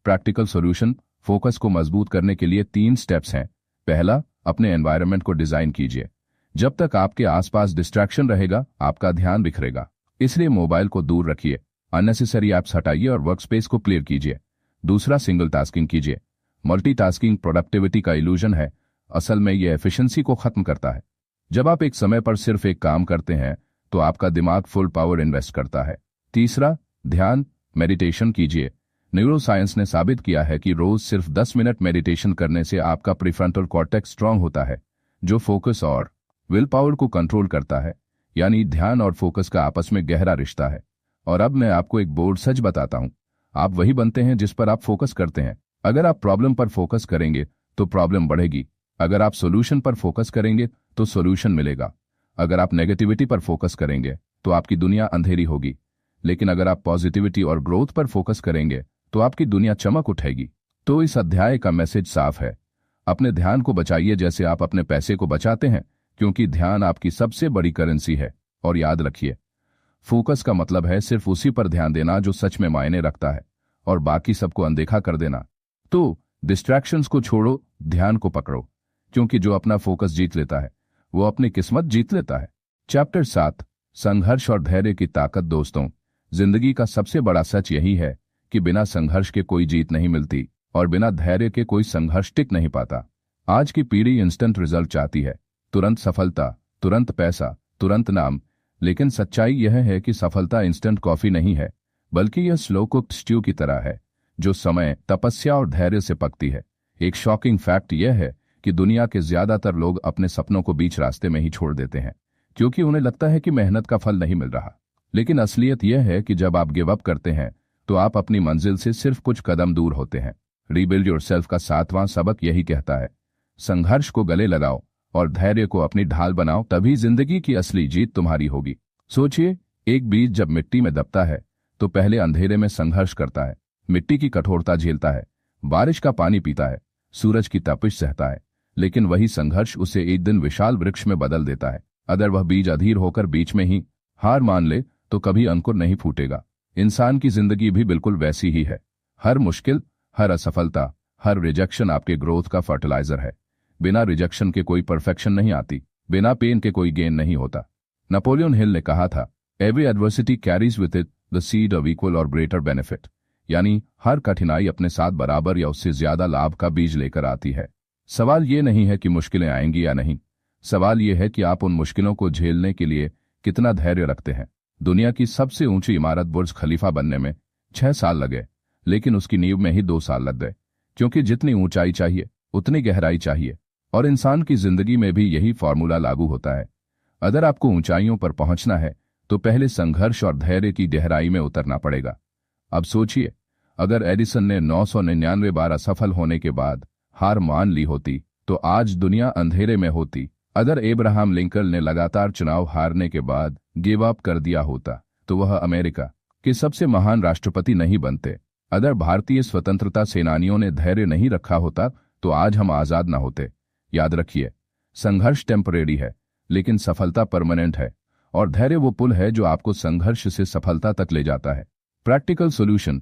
प्रैक्टिकल सॉल्यूशन, फोकस को मजबूत करने के लिए 3 स्टेप्स हैं। पहला, अपने एनवायरनमेंट को डिजाइन कीजिए। जब तक आपके आसपास डिस्ट्रैक्शन रहेगा, आपका ध्यान बिखरेगा। इसलिए मोबाइल को दूर रखिए, अननेसेसरी ऐप्स हटाइए और वर्कस्पेस को क्लियर कीजिए। दूसरा, सिंगल टास्किंग कीजिए। मल्टीटास्किंग प्रोडक्टिविटी का इल्यूजन है, असल में यह एफिशिएंसी को खत्म करता है। जब आप एक समय पर सिर्फ एक काम करते हैं तो आपका दिमाग फुल पावर इन्वेस्ट करता है। तीसरा, ध्यान मेडिटेशन कीजिए। न्यूरोसाइंस ने साबित किया है कि रोज सिर्फ 10 मिनट मेडिटेशन करने से आपका प्रीफ्रंटल कॉर्टेक्स स्ट्रांग होता है, जो फोकस और विल पावर को कंट्रोल करता है। यानी ध्यान और फोकस का आपस में गहरा रिश्ता है। और अब मैं आपको एक बोल्ड सच बताता हूं, आप वही बनते हैं जिस पर आप फोकस करते हैं। अगर आप प्रॉब्लम पर फोकस करेंगे तो प्रॉब्लम बढ़ेगी। अगर आप सॉल्यूशन पर फोकस करेंगे तो सॉल्यूशन मिलेगा। अगर आप नेगेटिविटी पर फोकस करेंगे तो आपकी दुनिया अंधेरी होगी। लेकिन अगर आप पॉजिटिविटी और ग्रोथ पर फोकस करेंगे तो आपकी दुनिया चमक उठेगी। तो इस अध्याय का मैसेज साफ है, अपने ध्यान को बचाइए जैसे आप अपने पैसे को बचाते हैं, क्योंकि ध्यान आपकी सबसे बड़ी करेंसी है। और याद रखिए, फोकस का मतलब है सिर्फ उसी पर ध्यान देना जो सच में मायने रखता है, और बाकी सबको अनदेखा कर देना। तो डिस्ट्रैक्शंस को छोड़ो, ध्यान को पकड़ो, क्योंकि जो अपना फोकस जीत लेता है वो अपनी किस्मत जीत लेता है। चैप्टर 7, संघर्ष और धैर्य की ताकत। दोस्तों, जिंदगी का सबसे बड़ा सच यही है कि बिना संघर्ष के कोई जीत नहीं मिलती और बिना धैर्य के कोई संघर्ष टिक नहीं पाता। आज की पीढ़ी इंस्टेंट रिजल्ट चाहती है, तुरंत सफलता, तुरंत पैसा, तुरंत नाम। लेकिन सच्चाई यह है कि सफलता इंस्टेंट कॉफी नहीं है, बल्कि यह स्लो कुक्ड स्ट्यू की तरह है, जो समय, तपस्या और धैर्य से पकती है। एक शॉकिंग फैक्ट यह है कि दुनिया के ज्यादातर लोग अपने सपनों को बीच रास्ते में ही छोड़ देते हैं, क्योंकि उन्हें लगता है कि मेहनत का फल नहीं मिल रहा। लेकिन असलियत यह है कि जब आप गिव अप करते हैं तो आप अपनी मंजिल से सिर्फ कुछ कदम दूर होते हैं। रीबिल्ड योरसेल्फ का 7वां सबक यही कहता है, संघर्ष को गले लगाओ और धैर्य को अपनी ढाल बनाओ, तभी जिंदगी की असली जीत तुम्हारी होगी। सोचिए, एक बीज जब मिट्टी में दबता है तो पहले अंधेरे में संघर्ष करता है, मिट्टी की कठोरता झेलता है, बारिश का पानी पीता है, सूरज की तपिश सहता है। लेकिन वही संघर्ष उसे एक दिन विशाल वृक्ष में बदल देता है। अगर वह बीज अधीर होकर बीच में ही हार मान ले तो कभी अंकुर नहीं फूटेगा। इंसान की जिंदगी भी बिल्कुल वैसी ही है। हर मुश्किल, हर असफलता, हर रिजेक्शन आपके ग्रोथ का फर्टिलाइजर है। बिना रिजेक्शन के कोई परफेक्शन नहीं आती, बिना पेन के कोई गेन नहीं होता। नेपोलियन हिल ने कहा था, every adversity carries with it the seed of equal और ग्रेटर बेनिफिट। यानी हर कठिनाई अपने साथ बराबर या उससे ज्यादा लाभ का बीज लेकर आती है। सवाल ये नहीं है कि मुश्किलें आएंगी या नहीं, सवाल यह है कि आप उन मुश्किलों को झेलने के लिए कितना धैर्य रखते हैं। दुनिया की सबसे ऊंची इमारत बुर्ज खलीफा बनने में 6 साल लगे, लेकिन उसकी नींव में ही 2 साल लग गए, क्योंकि जितनी ऊंचाई चाहिए उतनी गहराई चाहिए। और इंसान की जिंदगी में भी यही फॉर्मूला लागू होता है। अगर आपको ऊंचाइयों पर पहुंचना है तो पहले संघर्ष और धैर्य की गहराई में उतरना पड़ेगा। अब सोचिए, अगर एडिसन ने 999 बार असफल होने के बाद हार मान ली होती तो आज दुनिया अंधेरे में होती। अगर एब्राहम लिंकन ने लगातार चुनाव हारने के बाद गिव अप कर दिया होता तो वह अमेरिका के सबसे महान राष्ट्रपति नहीं बनते। अगर भारतीय स्वतंत्रता सेनानियों ने धैर्य नहीं रखा होता तो आज हम आजाद न होते। याद रखिए, संघर्ष टेम्परेरी है लेकिन सफलता परमानेंट है, और धैर्य वो पुल है जो आपको संघर्ष से सफलता तक ले जाता है। Practical solution.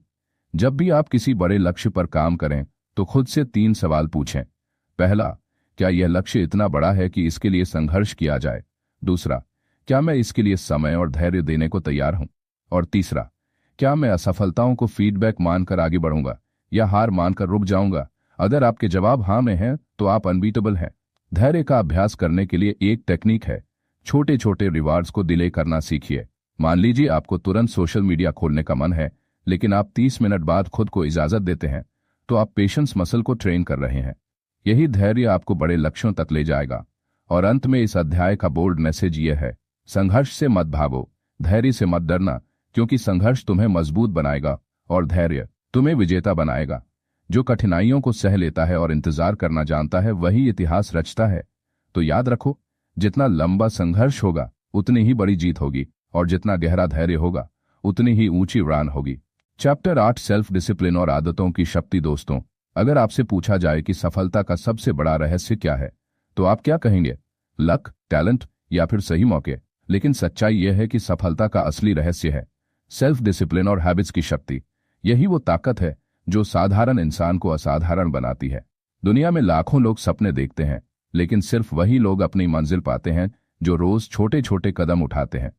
जब भी आप किसी बड़े लक्ष्य पर काम करें तो खुद से 3 सवाल पूछें। पहला, क्या यह लक्ष्य इतना बड़ा है कि इसके लिए संघर्ष किया जाए? दूसरा, क्या मैं इसके लिए समय और धैर्य देने को तैयार हूं? और तीसरा, क्या मैं असफलताओं को फीडबैक मानकर आगे बढ़ूंगा या हार मानकर रुक जाऊंगा? अगर आपके जवाब हाँ में हैं तो आप अनबीटेबल हैं। धैर्य का अभ्यास करने के लिए एक टेक्निक है, छोटे छोटे रिवार्ड्स को डिले करना सीखिए। मान लीजिए आपको तुरंत सोशल मीडिया खोलने का मन है, लेकिन आप 30 मिनट बाद खुद को इजाजत देते हैं, तो आप पेशेंस मसल को ट्रेन कर रहे हैं। यही धैर्य आपको बड़े लक्ष्यों तक ले जाएगा। और अंत में इस अध्याय का बोल्ड मैसेज यह है, संघर्ष से मत भागो, धैर्य से मत डरना, क्योंकि संघर्ष तुम्हें मजबूत बनाएगा और धैर्य तुम्हें विजेता बनाएगा। जो कठिनाइयों को सह लेता है और इंतजार करना जानता है वही इतिहास रचता है। तो याद रखो, जितना लंबा संघर्ष होगा उतनी ही बड़ी जीत होगी, और जितना गहरा धैर्य होगा उतनी ही ऊंची उड़ान होगी। चैप्टर 8, सेल्फ डिसिप्लिन और आदतों की शक्ति। दोस्तों, अगर आपसे पूछा जाए कि सफलता का सबसे बड़ा रहस्य क्या है तो आप क्या कहेंगे? लक, टैलेंट या फिर सही मौके? लेकिन सच्चाई यह है कि सफलता का असली रहस्य है सेल्फ डिसिप्लिन और हैबिट्स की शक्ति। यही वो ताकत है जो साधारण इंसान को असाधारण बनाती है। दुनिया में लाखों लोग सपने देखते हैं, लेकिन सिर्फ वही लोग अपनी मंजिल पाते हैं जो रोज छोटे छोटे कदम उठाते हैं,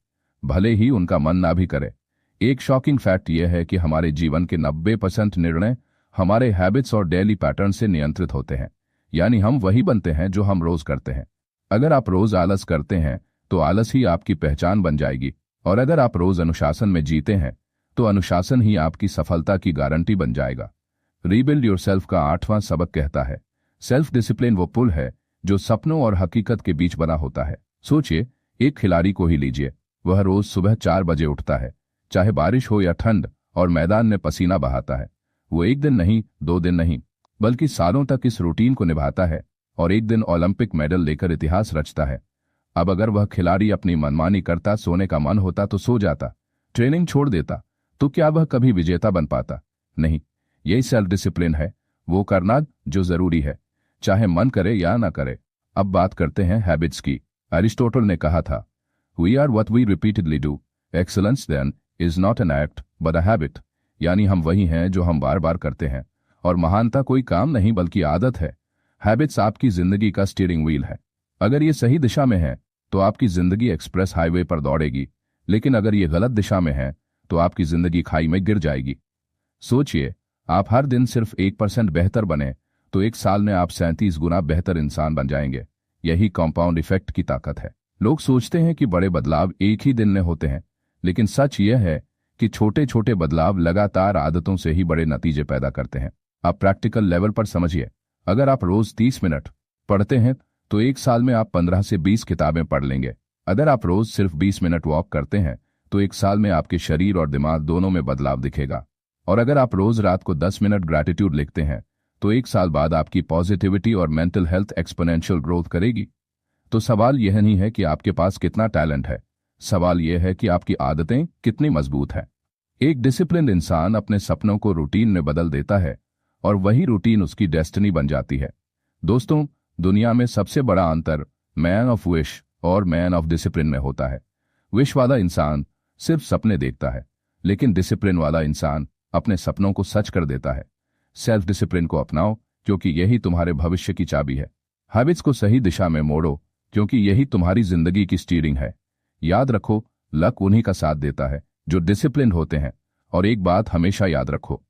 भले ही उनका मन ना भी करे। एक शॉकिंग फैक्ट यह है कि हमारे जीवन के 90% निर्णय हमारे हैबिट्स और डेली पैटर्न से नियंत्रित होते हैं। यानी हम वही बनते हैं जो हम रोज करते हैं। अगर आप रोज आलस करते हैं तो आलस ही आपकी पहचान बन जाएगी, और अगर आप रोज अनुशासन में जीते हैं तो अनुशासन ही आपकी सफलता की गारंटी बन जाएगा। रीबिल्ड योरसेल्फ का 8वां सबक कहता है, सेल्फ डिसिप्लिन वो पुल है जो सपनों और हकीकत के बीच बना होता है। सोचिए, एक खिलाड़ी को ही लीजिए। वह रोज सुबह 4 बजे उठता है, चाहे बारिश हो या ठंड, और मैदान में पसीना बहाता है। वो एक दिन नहीं, 2 दिन नहीं, बल्कि सालों तक इस रूटीन को निभाता है और एक दिन ओलंपिक मेडल लेकर इतिहास रचता है। अब अगर वह खिलाड़ी अपनी मनमानी करता, सोने का मन होता तो सो जाता, ट्रेनिंग छोड़ देता, तो क्या वह कभी विजेता बन पाता? नहीं। यही सेल्फ डिसिप्लिन है, वो करना जो जरूरी है, चाहे मन करे या ना करे। अब बात करते हैं हैबिट्स की। अरिस्टोटल ने कहा था, we are what we repeatedly do. Excellence then is not an act but a habit. यानी हम वही हैं जो हम बार बार करते हैं, और महानता कोई काम नहीं बल्कि आदत है। हैबिट्स आपकी जिंदगी का स्टीयरिंग व्हील है। अगर ये सही दिशा में है तो आपकी जिंदगी एक्सप्रेस हाईवे पर दौड़ेगी, लेकिन अगर ये गलत दिशा में है तो आपकी जिंदगी खाई में गिर जाएगी। सोचिए, आप हर दिन सिर्फ 1% बेहतर बने तो 1 साल में आप 37 गुना बेहतर इंसान बन जाएंगे। यही कंपाउंड इफेक्ट की ताकत है। लोग सोचते हैं कि बड़े बदलाव एक ही दिन में होते हैं, लेकिन सच यह है कि छोटे छोटे बदलाव लगातार आदतों से ही बड़े नतीजे पैदा करते हैं। आप प्रैक्टिकल लेवल पर समझिए, अगर आप रोज 30 मिनट पढ़ते हैं तो 1 साल में आप 15 से 20 किताबें पढ़ लेंगे। अगर आप रोज सिर्फ 20 मिनट वॉक करते हैं तो 1 साल में आपके शरीर और दिमाग दोनों में बदलाव दिखेगा। और अगर आप रोज रात को 10 मिनट ग्रैटिट्यूड लिखते हैं तो 1 साल बाद आपकी पॉजिटिविटी और मेंटल हेल्थ एक्सपोनेंशियल ग्रोथ करेगी। तो सवाल यह नहीं है कि आपके पास कितना टैलेंट है, सवाल यह है कि आपकी आदतें कितनी मजबूत है। एक डिसिप्लिन्ड इंसान अपने सपनों को रूटीन में बदल देता है और वही रूटीन उसकी डेस्टिनी बन जाती है। दोस्तों, दुनिया में सबसे बड़ा अंतर मैन ऑफ विश और मैन ऑफ डिसिप्लिन में होता है। विश वाला इंसान सिर्फ सपने देखता है, लेकिन डिसिप्लिन वाला इंसान अपने सपनों को सच कर देता है। सेल्फ डिसिप्लिन को अपनाओ, क्योंकि यही तुम्हारे भविष्य की चाबी है। हैबिट्स को सही दिशा में मोड़ो, क्योंकि यही तुम्हारी जिंदगी की स्टीयरिंग है। याद रखो, लक उन्हीं का साथ देता है जो डिसिप्लिन होते हैं। और एक बात हमेशा याद रखो,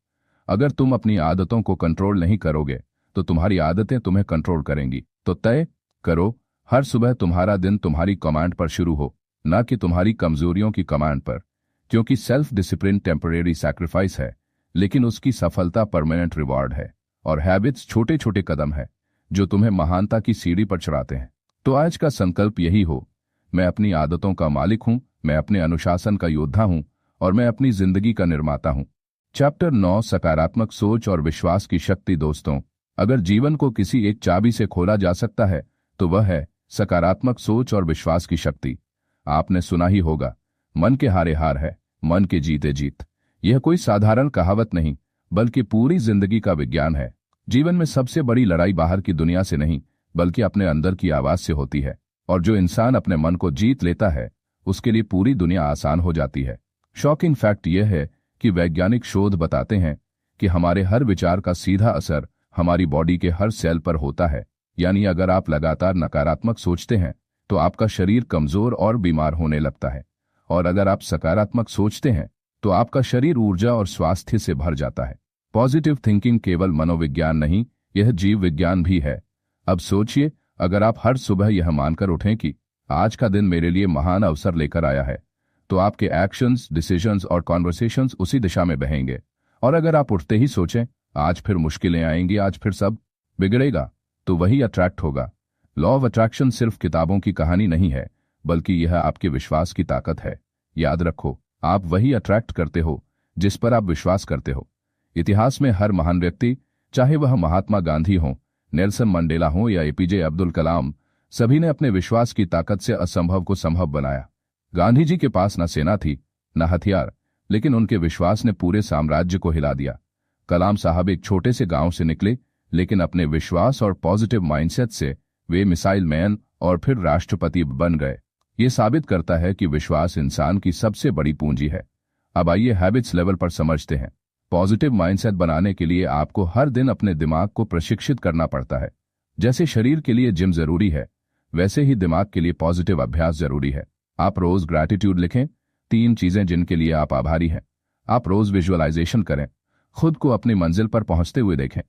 अगर तुम अपनी आदतों को कंट्रोल नहीं करोगे तो तुम्हारी आदतें तुम्हें कंट्रोल करेंगी। तो तय करो, हर सुबह तुम्हारा दिन तुम्हारी कमांड पर शुरू हो, न कि तुम्हारी कमजोरियों की कमांड पर। क्योंकि सेल्फ डिसिप्लिन टेम्परेरी सैक्रिफाइस है, लेकिन उसकी सफलता परमानेंट रिवॉर्ड है। और हैबिट्स छोटे छोटे कदम है जो तुम्हें महानता की सीढ़ी पर चढ़ाते हैं। तो आज का संकल्प यही हो, मैं अपनी आदतों का मालिक हूं, मैं अपने अनुशासन का योद्धा हूं, और मैं अपनी जिंदगी का निर्माता हूं। चैप्टर 9, सकारात्मक सोच और विश्वास की शक्ति। दोस्तों, अगर जीवन को किसी एक चाबी से खोला जा सकता है तो वह है सकारात्मक सोच और विश्वास की शक्ति। आपने सुना ही होगा, मन के हारे हार है, मन के जीते जीत। यह कोई साधारण कहावत नहीं, बल्कि पूरी जिंदगी का विज्ञान है। जीवन में सबसे बड़ी लड़ाई बाहर की दुनिया से नहीं, बल्कि अपने अंदर की आवाज से होती है। और जो इंसान अपने मन को जीत लेता है, उसके लिए पूरी दुनिया आसान हो जाती है। शॉकिंग फैक्ट यह है कि वैज्ञानिक शोध बताते हैं कि हमारे हर विचार का सीधा असर हमारी बॉडी के हर सेल पर होता है। यानी अगर आप लगातार नकारात्मक सोचते हैं तो आपका शरीर कमजोर और बीमार होने लगता है, और अगर आप सकारात्मक सोचते हैं तो आपका शरीर ऊर्जा और स्वास्थ्य से भर जाता है। पॉजिटिव थिंकिंग केवल मनोविज्ञान नहीं, यह जीव विज्ञान भी है। अब सोचिए, अगर आप हर सुबह यह मानकर उठें कि आज का दिन मेरे लिए महान अवसर लेकर आया है, तो आपके एक्शंस, डिसीजंस और कॉन्वर्सेशंस उसी दिशा में बहेंगे। और अगर आप उठते ही सोचें आज फिर मुश्किलें आएंगी, आज फिर सब बिगड़ेगा, तो वही अट्रैक्ट होगा। लॉ ऑफ अट्रैक्शन सिर्फ किताबों की कहानी नहीं है, बल्कि यह आपके विश्वास की ताकत है। याद रखो, आप वही अट्रैक्ट करते हो जिस पर आप विश्वास करते हो। इतिहास में हर महान व्यक्ति, चाहे वह महात्मा गांधी हो, नेल्सन मंडेला हो या एपीजे अब्दुल कलाम, सभी ने अपने विश्वास की ताकत से असंभव को संभव बनाया। गांधी जी के पास न सेना थी, न हथियार, लेकिन उनके विश्वास ने पूरे साम्राज्य को हिला दिया। कलाम साहब एक छोटे से गांव से निकले, लेकिन अपने विश्वास और पॉजिटिव माइंडसेट से वे मिसाइल मैन और फिर राष्ट्रपति बन गए। ये साबित करता है कि विश्वास इंसान की सबसे बड़ी पूंजी है। अब आइए हैबिट्स लेवल पर समझते हैं। पॉजिटिव माइंडसेट बनाने के लिए आपको हर दिन अपने दिमाग को प्रशिक्षित करना पड़ता है। जैसे शरीर के लिए जिम जरूरी है, वैसे ही दिमाग के लिए पॉजिटिव अभ्यास जरूरी है। आप रोज ग्रैटिट्यूड लिखें, 3 चीजें जिनके लिए आप आभारी हैं। आप रोज विजुअलाइजेशन करें, खुद को अपनी मंजिल पर पहुंचते हुए देखें।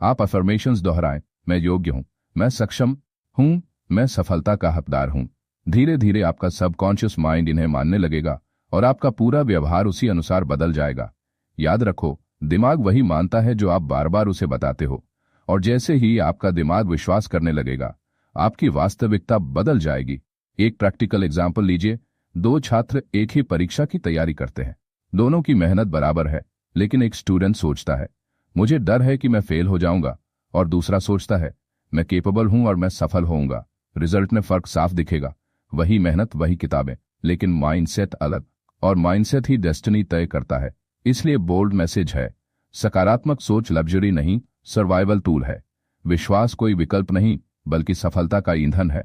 आप अफर्मेशंस दोहराएं, मैं योग्य हूं, मैं सक्षम हूं, मैं सफलता का हकदार हूं। धीरे धीरे आपका सबकॉन्शियस माइंड इन्हें मानने लगेगा और आपका पूरा व्यवहार उसी अनुसार बदल जाएगा। याद रखो, दिमाग वही मानता है जो आप बार बार उसे बताते हो, और जैसे ही आपका दिमाग विश्वास करने लगेगा, आपकी वास्तविकता बदल जाएगी। एक प्रैक्टिकल एग्जाम्पल लीजिए। दो छात्र एक ही परीक्षा की तैयारी करते हैं। दोनों की मेहनत बराबर है, लेकिन एक स्टूडेंट सोचता है, मुझे डर है कि मैं फेल हो जाऊंगा, और दूसरा सोचता है, मैं केपेबल हूं और मैं सफल होऊंगा। रिजल्ट में फर्क साफ दिखेगा। वही मेहनत, वही किताबें, लेकिन माइंडसेट अलग, और माइंडसेट ही डेस्टिनी तय करता है। इसलिए बोल्ड मैसेज है, सकारात्मक सोच लग्जरी नहीं, सर्वाइवल टूल है। विश्वास कोई विकल्प नहीं, बल्कि सफलता का ईंधन है।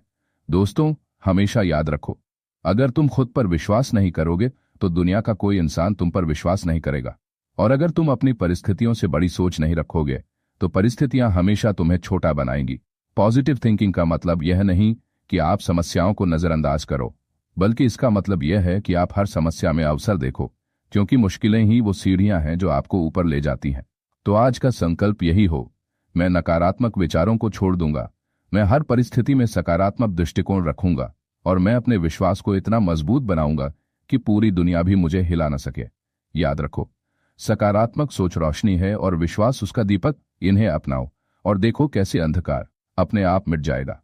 दोस्तों, हमेशा याद रखो, अगर तुम खुद पर विश्वास नहीं करोगे तो दुनिया का कोई इंसान तुम पर विश्वास नहीं करेगा। और अगर तुम अपनी परिस्थितियों से बड़ी सोच नहीं रखोगे तो परिस्थितियां हमेशा तुम्हें छोटा बनाएंगी। पॉजिटिव थिंकिंग का मतलब यह नहीं कि आप समस्याओं को नजरअंदाज करो, बल्कि इसका मतलब यह है कि आप हर समस्या में अवसर देखो, क्योंकि मुश्किलें ही वो सीढ़ियां हैं जो आपको ऊपर ले जाती हैं। तो आज का संकल्प यही हो, मैं नकारात्मक विचारों को छोड़ दूंगा, मैं हर परिस्थिति में सकारात्मक दृष्टिकोण रखूंगा, और मैं अपने विश्वास को इतना मजबूत बनाऊंगा कि पूरी दुनिया भी मुझे हिला न सके। याद रखो, सकारात्मक सोच रोशनी है और विश्वास उसका दीपक। इन्हें अपनाओ और देखो कैसे अंधकार अपने आप मिट जाएगा।